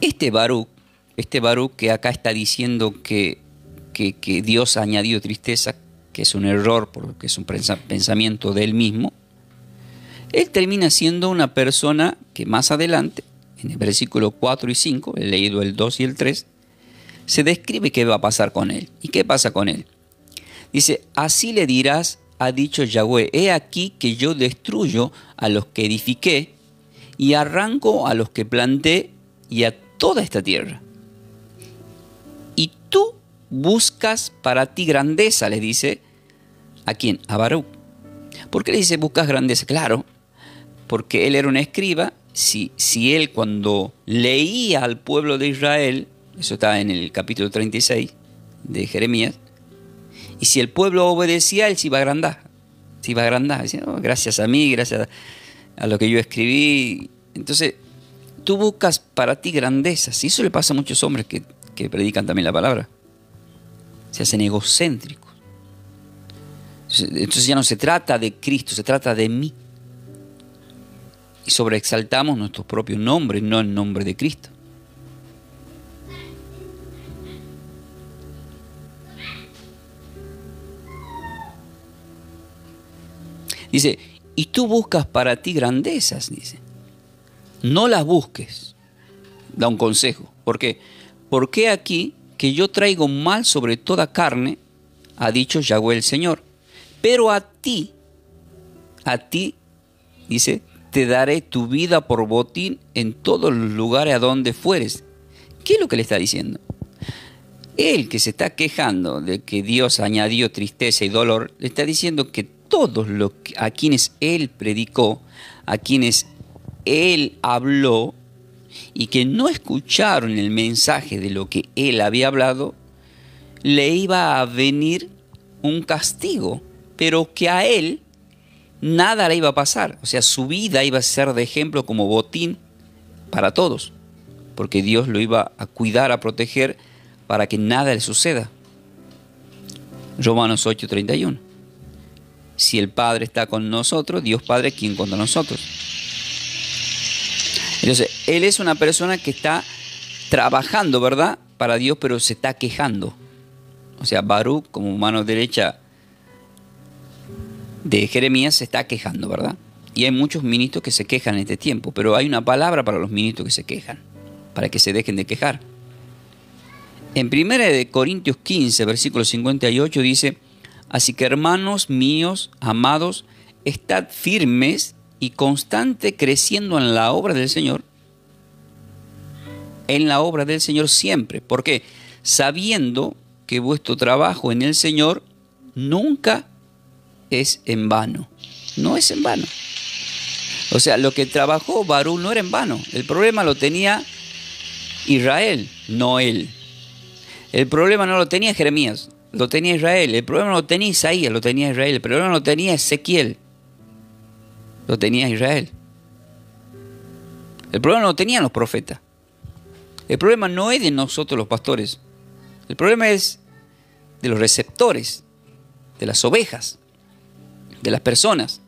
este Baruc que acá está diciendo que Dios ha añadido tristeza, que es un error porque es un pensamiento de él mismo, él termina siendo una persona que más adelante, en el versículo 4 y 5, he leído el 2 y el 3, se describe qué va a pasar con él. ¿Y qué pasa con él? Dice: así le dirás, ha dicho Yahweh, he aquí que yo destruyo a los que edifiqué y arranco a los que planté y a toda esta tierra. Y tú buscas para ti grandeza, le dice. ¿A quién? A Baruc. ¿Por qué le dice buscas grandeza? Claro, porque él era un escriba. Si él, cuando leía al pueblo de Israel, eso está en el capítulo 36 de Jeremías, y si el pueblo obedecía, él se iba a agrandar. Se iba a agrandar. Decía: oh, gracias a mí, gracias a lo que yo escribí. Entonces, tú buscas para ti grandezas. Y eso le pasa a muchos hombres que predican también la palabra. Se hacen egocéntricos. Entonces ya no se trata de Cristo, se trata de mí. Y sobreexaltamos nuestros propios nombres, no el nombre de Cristo. Dice: y tú buscas para ti grandezas, dice. No las busques. Da un consejo. ¿Por qué? Porque aquí que yo traigo mal sobre toda carne, ha dicho Yahweh el Señor. Pero a ti, dice, te daré tu vida por botín en todos los lugares a donde fueres. ¿Qué es lo que le está diciendo? Él, que se está quejando de que Dios añadió tristeza y dolor, le está diciendo que todos a quienes él predicó, a quienes él habló y que no escucharon el mensaje de lo que él había hablado, le iba a venir un castigo, pero que a él nada le iba a pasar. O sea, su vida iba a ser de ejemplo como botín para todos, porque Dios lo iba a cuidar, a proteger, para que nada le suceda. Romanos 8:31. Si el Padre está con nosotros, Dios Padre, ¿quién contra nosotros? Entonces, él es una persona que está trabajando, ¿verdad?, para Dios, pero se está quejando. O sea, Baruc, como mano derecha de Jeremías, se está quejando, ¿verdad? Y hay muchos ministros que se quejan en este tiempo, pero hay una palabra para los ministros que se quejan, para que se dejen de quejar. En 1 Corintios 15, versículo 58 dice: así que, hermanos míos, amados, estad firmes y constante creciendo en la obra del Señor. En la obra del Señor siempre. ¿Por qué? Sabiendo que vuestro trabajo en el Señor nunca es en vano. No es en vano. O sea, lo que trabajó Baruc no era en vano. El problema lo tenía Israel, no él. El problema no lo tenía Jeremías, lo tenía Israel. El problema no lo tenía Isaías, lo tenía Israel. El problema no lo tenía Ezequiel, lo tenía Israel. El problema no lo tenían los profetas. El problema no es de nosotros los pastores. El problema es de los receptores, de las ovejas, de las personas.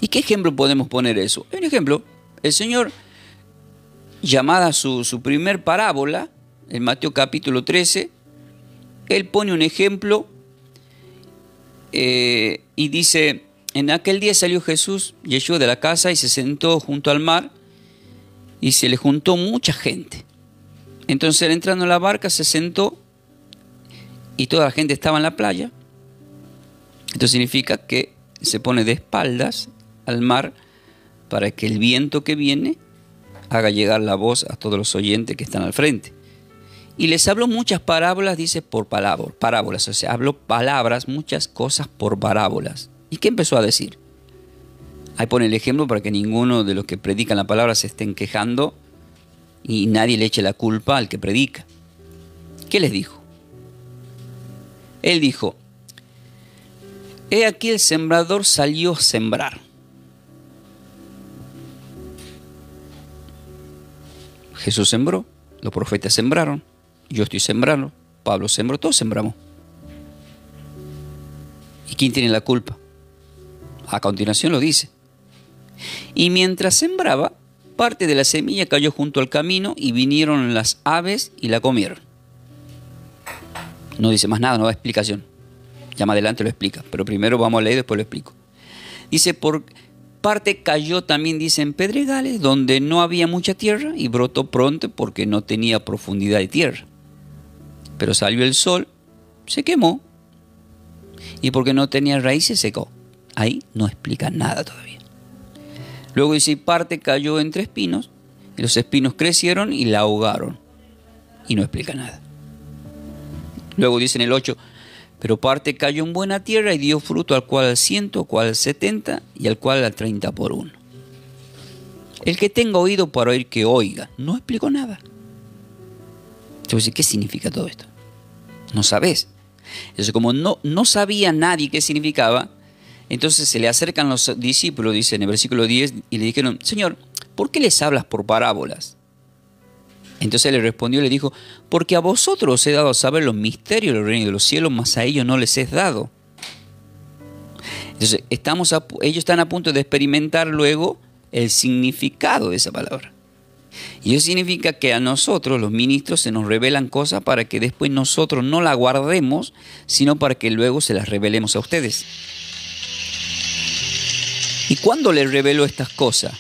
¿Y qué ejemplo podemos poner eso? Un ejemplo, el Señor, llamada su primer parábola, en Mateo capítulo 13, Él pone un ejemplo y dice: en aquel día salió Jesús, Yeshua, de la casa y se sentó junto al mar y se le juntó mucha gente. Entonces él, entrando en la barca, se sentó y toda la gente estaba en la playa. Esto significa que se pone de espaldas al mar para que el viento que viene haga llegar la voz a todos los oyentes que están al frente. Y les habló muchas parábolas, dice, por parábolas. O sea, habló palabras, muchas cosas por parábolas. ¿Y qué empezó a decir? Ahí pone el ejemplo para que ninguno de los que predican la palabra se estén quejando y nadie le eche la culpa al que predica. ¿Qué les dijo? Él dijo: he aquí el sembrador salió a sembrar. Jesús sembró, los profetas sembraron, yo estoy sembrando, Pablo sembró, todos sembramos. ¿Y quién tiene la culpa? A continuación lo dice. Y mientras sembraba, parte de la semilla cayó junto al camino y vinieron las aves y la comieron. No dice más nada, no da explicación. Ya más adelante lo explica, pero primero vamos a leer y después lo explico. Dice, por parte cayó también, dice, en pedregales, donde no había mucha tierra, y brotó pronto porque no tenía profundidad de tierra. Pero salió el sol, se quemó, y porque no tenía raíz se secó. Ahí no explica nada todavía. Luego dice, parte cayó entre espinos, y los espinos crecieron y la ahogaron. Y no explica nada. Luego dice en el 8, pero parte cayó en buena tierra y dio fruto, al cual al 100, al cual al 70 y al cual al 30 por uno. El que tenga oído para oír, que oiga. No explicó nada. Entonces, ¿qué significa todo esto? No sabes. Entonces, como no sabía nadie qué significaba, entonces se le acercan los discípulos, dice en el versículo 10, y le dijeron, Señor, ¿por qué les hablas por parábolas? Entonces él le respondió y le dijo, porque a vosotros os he dado a saber los misterios del reino de los cielos, mas a ellos no les es dado. Entonces ellos están a punto de experimentar luego el significado de esa palabra. Y eso significa que a nosotros, los ministros, se nos revelan cosas para que después nosotros no las guardemos, sino para que luego se las revelemos a ustedes. ¿Y cuándo les reveló estas cosas?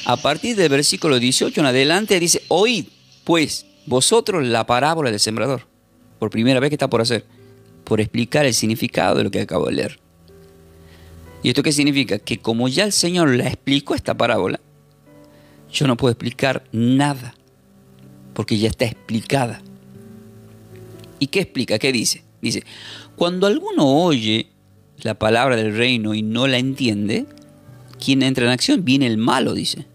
A partir del versículo 18 en adelante dice, oíd pues vosotros la parábola del sembrador. Por primera vez que está por hacer, por explicar el significado de lo que acabo de leer. ¿Y esto qué significa? Que como ya el Señor la explicó esta parábola, yo no puedo explicar nada, porque ya está explicada. ¿Y qué explica? ¿Qué dice? Dice, cuando alguno oye la palabra del reino y no la entiende, quien entra en acción, viene el malo, dice,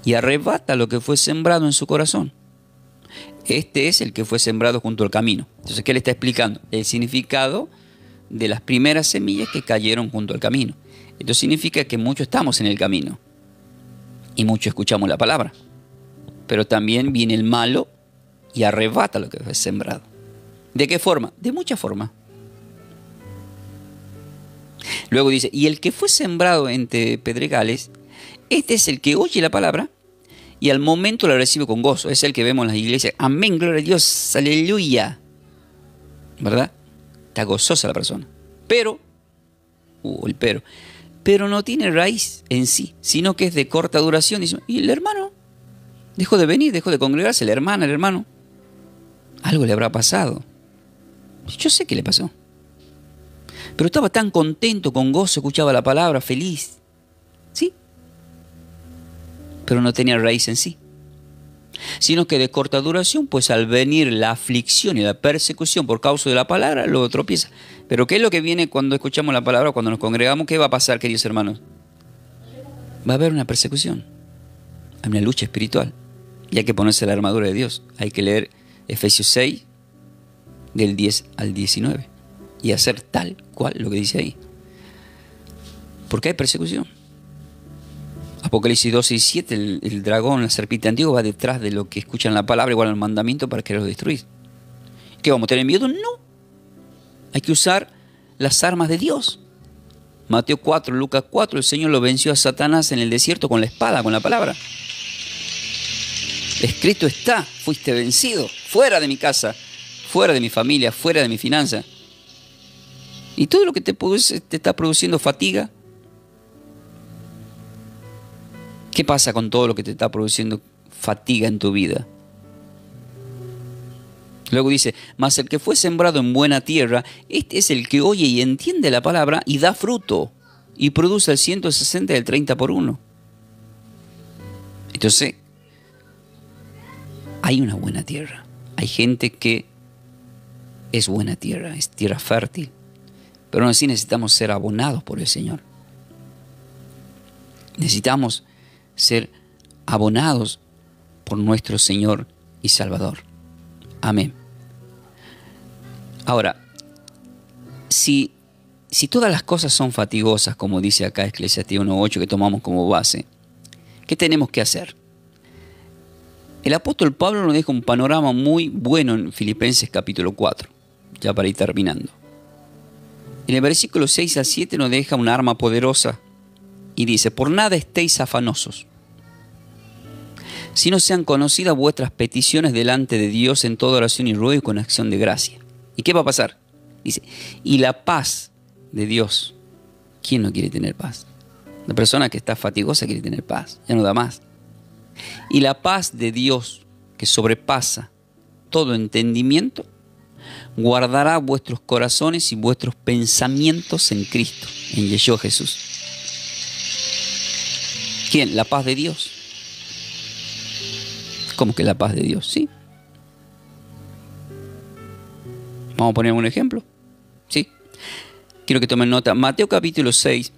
y arrebata lo que fue sembrado en su corazón. Este es el que fue sembrado junto al camino. Entonces, ¿qué le está explicando? El significado de las primeras semillas que cayeron junto al camino. Esto significa que muchos estamos en el camino y muchos escuchamos la palabra, pero también viene el malo y arrebata lo que fue sembrado. ¿De qué forma? De muchas formas. Luego dice, y el que fue sembrado entre pedregales, este es el que oye la palabra y al momento la recibe con gozo. Es el que vemos en las iglesias. Amén, gloria a Dios, aleluya. ¿Verdad? Está gozosa la persona. Pero no tiene raíz en sí, sino que es de corta duración. Y el hermano dejó de venir, dejó de congregarse, la hermana, el hermano. Algo le habrá pasado. Yo sé qué le pasó. Pero estaba tan contento, con gozo, escuchaba la palabra, feliz. ¿Sí? Pero no tenía raíz en sí. Sino que de corta duración, pues al venir la aflicción y la persecución por causa de la palabra, luego tropieza. Pero ¿qué es lo que viene cuando escuchamos la palabra, cuando nos congregamos? ¿Qué va a pasar, queridos hermanos? Va a haber una persecución. Hay una lucha espiritual. Y hay que ponerse la armadura de Dios. Hay que leer Efesios 6, del 10 al 19. Y hacer tal cual lo que dice ahí. Porque hay persecución. Apocalipsis 12 y 7, el dragón, la serpiente antigua va detrás de lo que escuchan la palabra, igual al mandamiento, para quererlos destruir. ¿Qué, vamos a tener miedo? No. Hay que usar las armas de Dios. Mateo 4, Lucas 4, el Señor lo venció a Satanás en el desierto con la espada, con la palabra. Escrito está, fuiste vencido, fuera de mi casa, fuera de mi familia, fuera de mi finanza. Y todo lo que te está produciendo fatiga. ¿Qué pasa con todo lo que te está produciendo fatiga en tu vida? Luego dice, mas el que fue sembrado en buena tierra, este es el que oye y entiende la palabra y da fruto, y produce el 160 y el 30 por uno. Entonces, hay una buena tierra. Hay gente que es buena tierra, es tierra fértil. Pero aún así necesitamos ser abonados por el Señor. Necesitamos ser abonados por nuestro Señor y Salvador. Amén. Ahora, si todas las cosas son fatigosas, como dice acá Eclesiastés 1:8, que tomamos como base, ¿qué tenemos que hacer? El apóstol Pablo nos deja un panorama muy bueno en Filipenses capítulo 4, ya para ir terminando. En el versículo 6 al 7 nos deja un arma poderosa y dice, por nada estéis afanosos, sino sean conocidas vuestras peticiones delante de Dios en toda oración y ruego y con acción de gracia. ¿Y qué va a pasar? Dice, y la paz de Dios. ¿Quién no quiere tener paz? La persona que está fatigosa quiere tener paz, ya no da más. Y la paz de Dios, que sobrepasa todo entendimiento, guardará vuestros corazones y vuestros pensamientos en Cristo, en Yeshua Jesús. ¿Quién? La paz de Dios. ¿Cómo que la paz de Dios? Sí. Vamos a poner un ejemplo. Sí. Quiero que tomen nota. Mateo capítulo 6,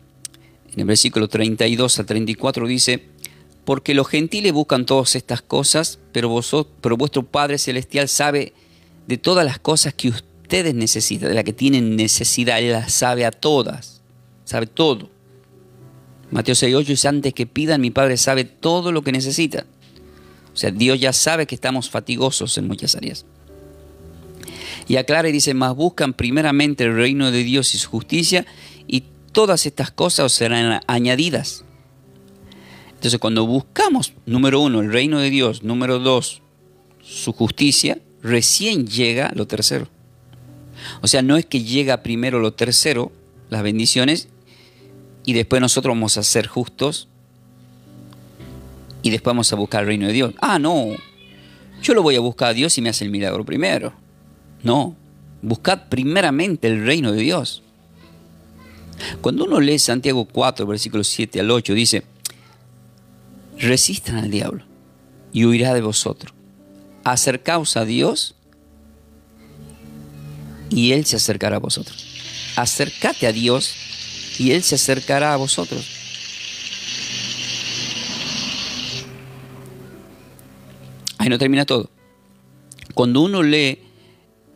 en el versículo 32 al 34 dice, porque los gentiles buscan todas estas cosas, pero vuestro Padre Celestial sabe de todas las cosas que ustedes necesitan, de las que tienen necesidad. Él las sabe a todas. Sabe todo. Mateo 6:8 dice, antes que pidan, mi Padre sabe todo lo que necesitan. O sea, Dios ya sabe que estamos fatigosos en muchas áreas. Y aclara y dice, mas buscan primeramente el reino de Dios y su justicia, y todas estas cosas os serán añadidas. Entonces, cuando buscamos, número 1, el reino de Dios, número 2, su justicia, recién llega lo tercero. O sea, no es que llega primero lo tercero, las bendiciones, y después nosotros vamos a ser justos, y después vamos a buscar el reino de Dios. Ah, no, yo lo voy a buscar a Dios y me hace el milagro primero. No, buscad primeramente el reino de Dios. Cuando uno lee Santiago 4, versículos 7 al 8, dice, resistan al diablo y huirá de vosotros. Acercaos a Dios y Él se acercará a vosotros. Acércate a Dios y Él se acercará a vosotros. Ahí no termina todo. Cuando uno lee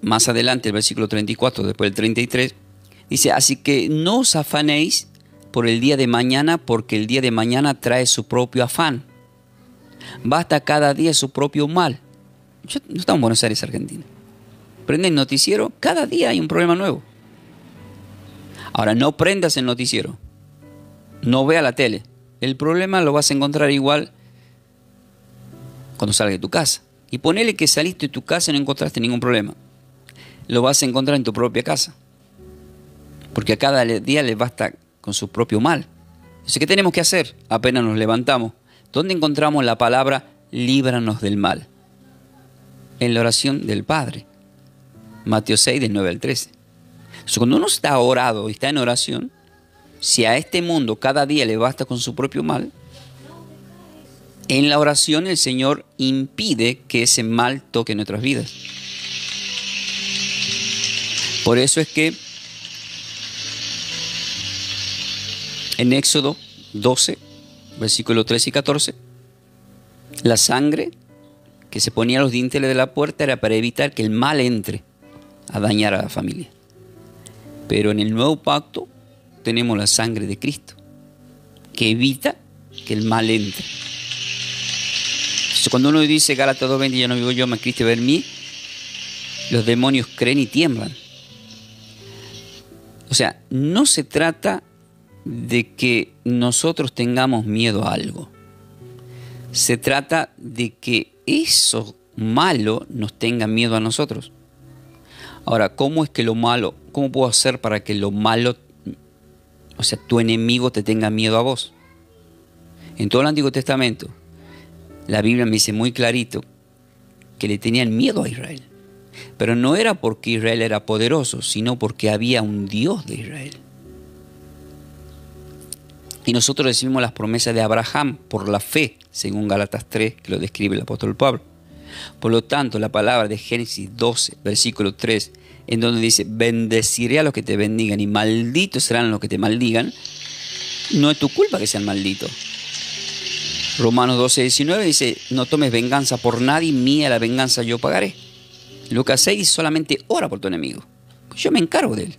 más adelante el versículo 34, después del 33, dice, así que no os afanéis por el día de mañana, porque el día de mañana trae su propio afán. Basta cada día su propio mal. No estamos en Buenos Aires, Argentina. Prende el noticiero, cada día hay un problema nuevo. Ahora, no prendas el noticiero. No vea la tele. El problema lo vas a encontrar igual cuando salgas de tu casa. Y ponele que saliste de tu casa y no encontraste ningún problema. Lo vas a encontrar en tu propia casa. Porque a cada día le basta con su propio mal. Entonces, ¿qué tenemos que hacer? Apenas nos levantamos. ¿Dónde encontramos la palabra líbranos del mal? En la oración del Padre. Mateo 6, del 9 al 13. Entonces, cuando uno está orado y está en oración, si a este mundo cada día le basta con su propio mal, en la oración el Señor impide que ese mal toque nuestras vidas. Por eso es que en Éxodo 12, versículos 13 y 14, la sangre que se ponía a los dinteles de la puerta era para evitar que el mal entre a dañar a la familia. Pero en el nuevo pacto tenemos la sangre de Cristo, que evita que el mal entre. Entonces, cuando uno dice Gálatas 2:20, ya no vivo yo, mas Cristo vive en mí, los demonios creen y tiemblan. O sea, no se trata de que nosotros tengamos miedo a algo. Se trata de que eso malo nos tenga miedo a nosotros. Ahora, ¿cómo es que lo malo, cómo puedo hacer para que lo malo, o sea, tu enemigo te tenga miedo a vos? En todo el Antiguo Testamento, la Biblia me dice muy clarito que le tenían miedo a Israel. Pero no era porque Israel era poderoso, sino porque había un Dios de Israel. Y nosotros recibimos las promesas de Abraham por la fe, según Gálatas 3, que lo describe el apóstol Pablo. Por lo tanto, la palabra de Génesis 12, versículo 3, en donde dice, bendeciré a los que te bendigan y malditos serán los que te maldigan, no es tu culpa que sean malditos. Romanos 12, 19 dice, no tomes venganza por nadie, mía la venganza yo pagaré. Lucas 6 dice, solamente ora por tu enemigo. Pues yo me encargo de él.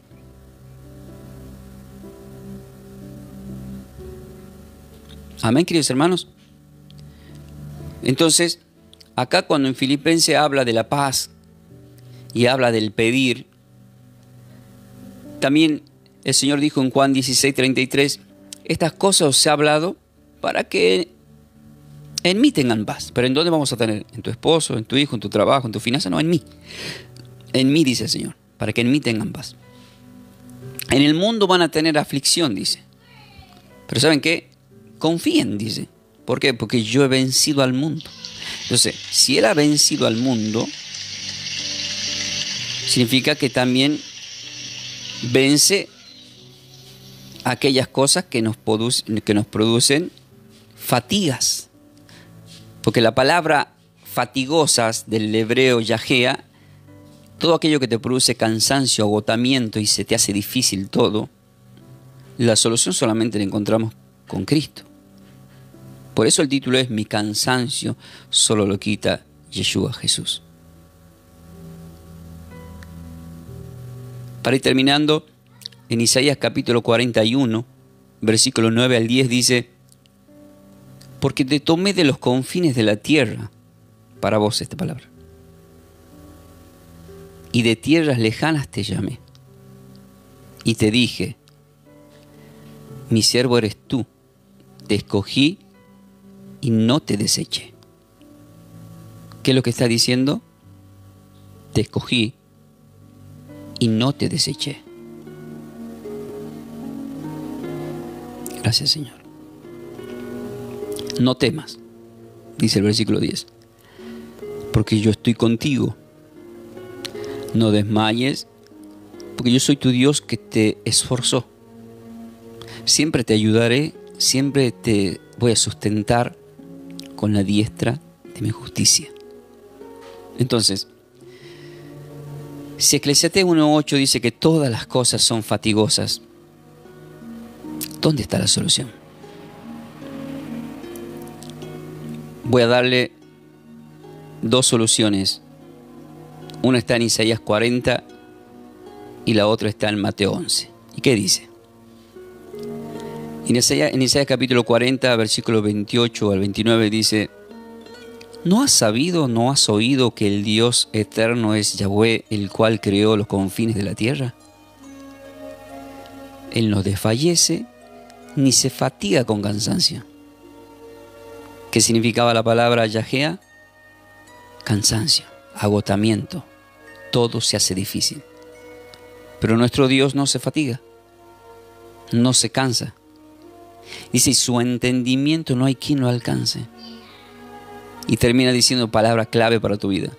Amén, queridos hermanos. Entonces, acá cuando en Filipenses habla de la paz y habla del pedir, también el Señor dijo en Juan 16:33, estas cosas os he hablado para que en mí tengan paz. ¿Pero en dónde vamos a tener? ¿En tu esposo, en tu hijo, en tu trabajo, en tu finanza? No, en mí. En mí, dice el Señor, para que en mí tengan paz. En el mundo van a tener aflicción, dice. Pero ¿saben qué? Confíen, dice. ¿Por qué? Porque yo he vencido al mundo. Entonces, si Él ha vencido al mundo, significa que también vence aquellas cosas que nos producen fatigas. Porque la palabra fatigosas del hebreo yajea, todo aquello que te produce cansancio, agotamiento y se te hace difícil todo, la solución solamente la encontramos con Cristo. Por eso el título es Mi cansancio solo lo quita Yeshua Jesús. Para ir terminando, en Isaías capítulo 41, versículo 9 al 10 dice, porque te tomé de los confines de la tierra, para vos esta palabra, y de tierras lejanas te llamé, y te dije, mi siervo eres tú, te escogí y no te deseché. ¿Qué es lo que está diciendo? Te escogí y no te deseché. Gracias, Señor. No temas, dice el versículo 10, porque yo estoy contigo. No desmayes, porque yo soy tu Dios que te esforzó. Siempre te ayudaré, siempre te voy a sustentar con la diestra de mi justicia. Entonces, si Eclesiastés 1:8 dice que todas las cosas son fatigosas, ¿dónde está la solución? Voy a darle dos soluciones. Una está en Isaías 40 y la otra está en Mateo 11. ¿Y qué dice? En Isaías capítulo 40, versículo 28 al 29 dice, ¿no has sabido, no has oído que el Dios eterno es Yahweh, el cual creó los confines de la tierra? Él no desfallece ni se fatiga con cansancio. ¿Qué significaba la palabra yajea? Cansancio, agotamiento, todo se hace difícil. Pero nuestro Dios no se fatiga, no se cansa. Dice, y su entendimiento no hay quien lo alcance. Y termina diciendo palabra clave para tu vida.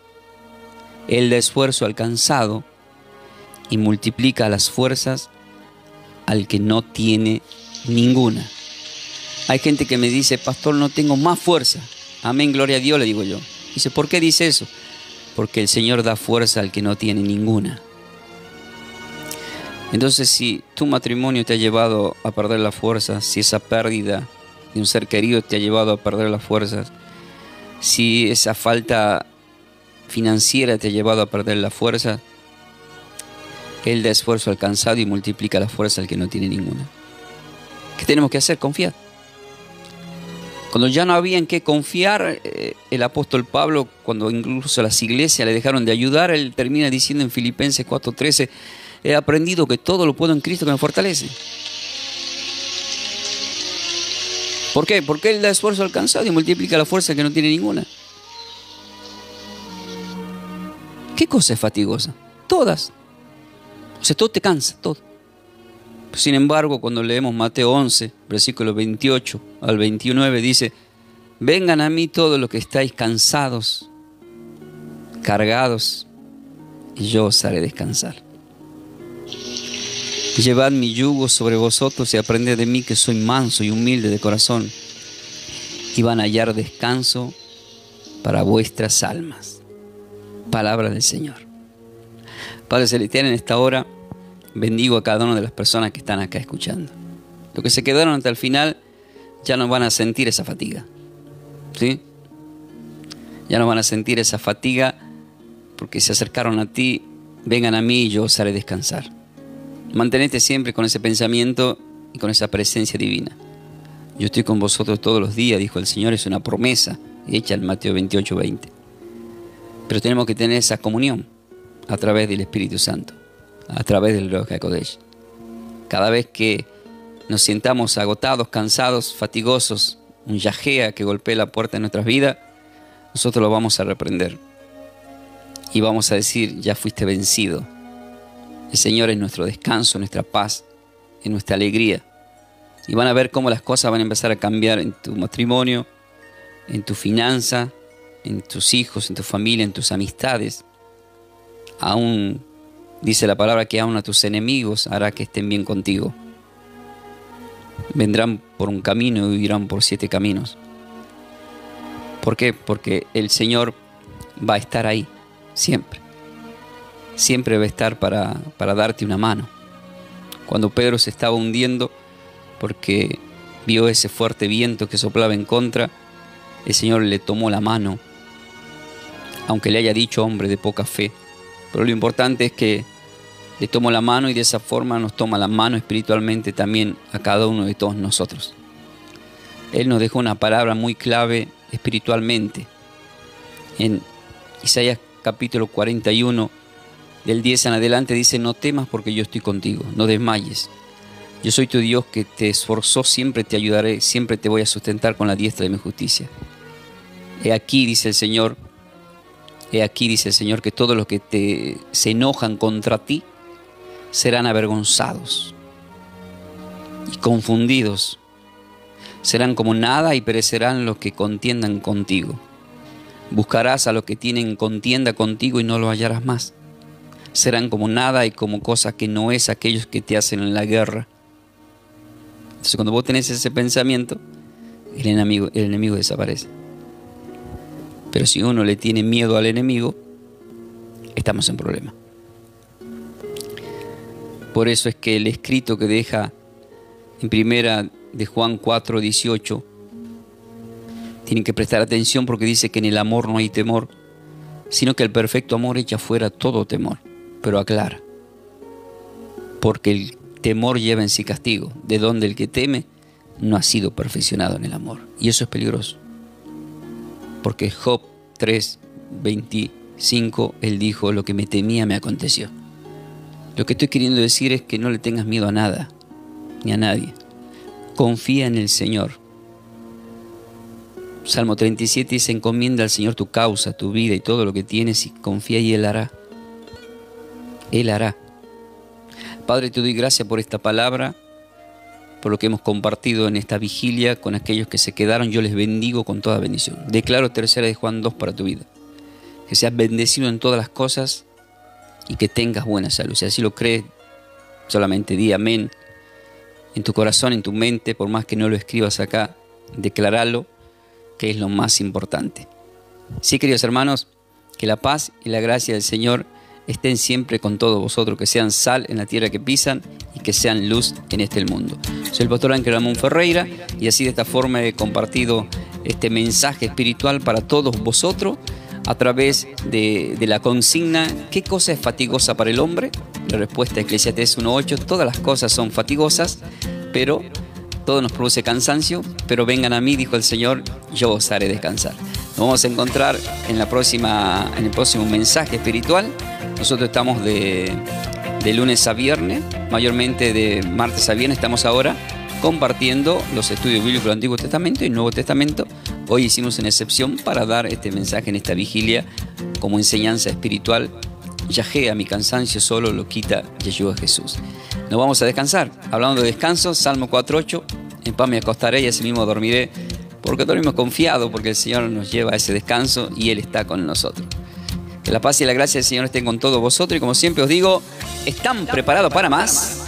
Él da esfuerzo al cansado y multiplica las fuerzas al que no tiene ninguna. Hay gente que me dice, pastor, no tengo más fuerza. Amén, gloria a Dios, le digo yo. Dice, ¿por qué dice eso? Porque el Señor da fuerza al que no tiene ninguna. Entonces, si tu matrimonio te ha llevado a perder la fuerza, si esa pérdida de un ser querido te ha llevado a perder las fuerzas, si esa falta financiera te ha llevado a perder la fuerza, Él da esfuerzo al cansado y multiplica la fuerza al que no tiene ninguna. ¿Qué tenemos que hacer? Confiar. Cuando ya no había en qué confiar, el apóstol Pablo, cuando incluso las iglesias le dejaron de ayudar, él termina diciendo en Filipenses 4:13, he aprendido que todo lo puedo en Cristo que me fortalece. ¿Por qué? Porque Él da esfuerzo al cansado y multiplica la fuerza que no tiene ninguna. ¿Qué cosa es fatigosa? Todas. O sea, todo te cansa, todo. Sin embargo, cuando leemos Mateo 11, versículos 28 al 29, dice, vengan a mí todos los que estáis cansados, cargados y yo os haré descansar. Llevad mi yugo sobre vosotros y aprended de mí, que soy manso y humilde de corazón, y van a hallar descanso para vuestras almas. Palabra del Señor. Padre Celestial, en esta hora bendigo a cada una de las personas que están acá escuchando. Los que se quedaron hasta el final ya no van a sentir esa fatiga, ¿sí? Ya no van a sentir esa fatiga porque se acercaron a ti. Vengan a mí y yo os haré descansar. Mantenete siempre con ese pensamiento y con esa presencia divina. Yo estoy con vosotros todos los días, dijo el Señor. Es una promesa hecha en Mateo 28:20. Pero tenemos que tener esa comunión a través del Espíritu Santo, a través del Ruach HaKodesh. Cada vez que nos sientamos agotados, cansados, fatigosos, un yajea que golpee la puerta de nuestras vidas, nosotros lo vamos a reprender y vamos a decir: ya fuiste vencido. El Señor es nuestro descanso, nuestra paz, es nuestra alegría. Y van a ver cómo las cosas van a empezar a cambiar en tu matrimonio, en tu finanza, en tus hijos, en tu familia, en tus amistades. Aún dice la palabra que aún a tus enemigos hará que estén bien contigo. Vendrán por un camino y irán por 7 caminos. ¿Por qué? Porque el Señor va a estar ahí, siempre. Siempre va a estar para darte una mano. Cuando Pedro se estaba hundiendo porque vio ese fuerte viento que soplaba en contra, el Señor le tomó la mano, aunque le haya dicho hombre de poca fe. Pero lo importante es que le tomó la mano y de esa forma nos toma la mano espiritualmente también a cada uno de todos nosotros. Él nos dejó una palabra muy clave espiritualmente. En Isaías capítulo 41, del 10 en adelante, dice: no temas porque yo estoy contigo, no desmayes. Yo soy tu Dios que te esforzó, siempre te ayudaré, siempre te voy a sustentar con la diestra de mi justicia. He aquí, dice el Señor, que todos los que se enojan contra ti serán avergonzados y confundidos. Serán como nada y perecerán los que contiendan contigo. Buscarás a los que tienen contienda contigo y no los hallarás más. Serán como nada y como cosa que no es aquellos que te hacen en la guerra. Entonces, cuando vos tenés ese pensamiento, el enemigo desaparece. Pero si uno le tiene miedo al enemigo, estamos en problema. Por eso es que el escrito que deja en primera de Juan 4:18, tienen que prestar atención porque dice que en el amor no hay temor, sino que el perfecto amor echa fuera todo temor. Pero aclara, porque el temor lleva en sí castigo, de donde el que teme no ha sido perfeccionado en el amor. Y eso es peligroso, porque Job 3:25, él dijo: lo que me temía me aconteció. Lo que estoy queriendo decir es que no le tengas miedo a nada, ni a nadie. Confía en el Señor. Salmo 37 dice: encomienda al Señor tu causa, tu vida y todo lo que tienes, y confía y Él hará. Él hará. Padre, te doy gracias por esta palabra, por lo que hemos compartido en esta vigilia con aquellos que se quedaron. Yo les bendigo con toda bendición. Declaro 3 de Juan 2 para tu vida. Que seas bendecido en todas las cosas y que tengas buena salud. Si así lo crees, solamente di amén en tu corazón, en tu mente, por más que no lo escribas acá, declaralo, que es lo más importante. Sí, queridos hermanos, que la paz y la gracia del Señor estén siempre con todos vosotros, que sean sal en la tierra que pisan y que sean luz en este mundo. Soy el pastor Ángel Ramón Ferreira y así de esta forma he compartido este mensaje espiritual para todos vosotros a través de la consigna: ¿qué cosa es fatigosa para el hombre? La respuesta es Eclesiastés 1:8: todas las cosas son fatigosas, pero todo nos produce cansancio, pero vengan a mí, dijo el Señor, yo os haré descansar. Nos vamos a encontrar en el próximo mensaje espiritual. Nosotros estamos de lunes a viernes, mayormente de martes a viernes. Estamos ahora compartiendo los estudios bíblicos del Antiguo Testamento y Nuevo Testamento. Hoy hicimos una excepción para dar este mensaje en esta vigilia como enseñanza espiritual. Yajea, mi cansancio solo lo quita Yeshua Jesús. Nos vamos a descansar. Hablando de descanso, Salmo 4:8: en paz me acostaré y así mismo dormiré, porque dormimos confiado, porque el Señor nos lleva a ese descanso y Él está con nosotros. Que la paz y la gracia del Señor estén con todos vosotros. Y como siempre os digo, ¿están preparados para más?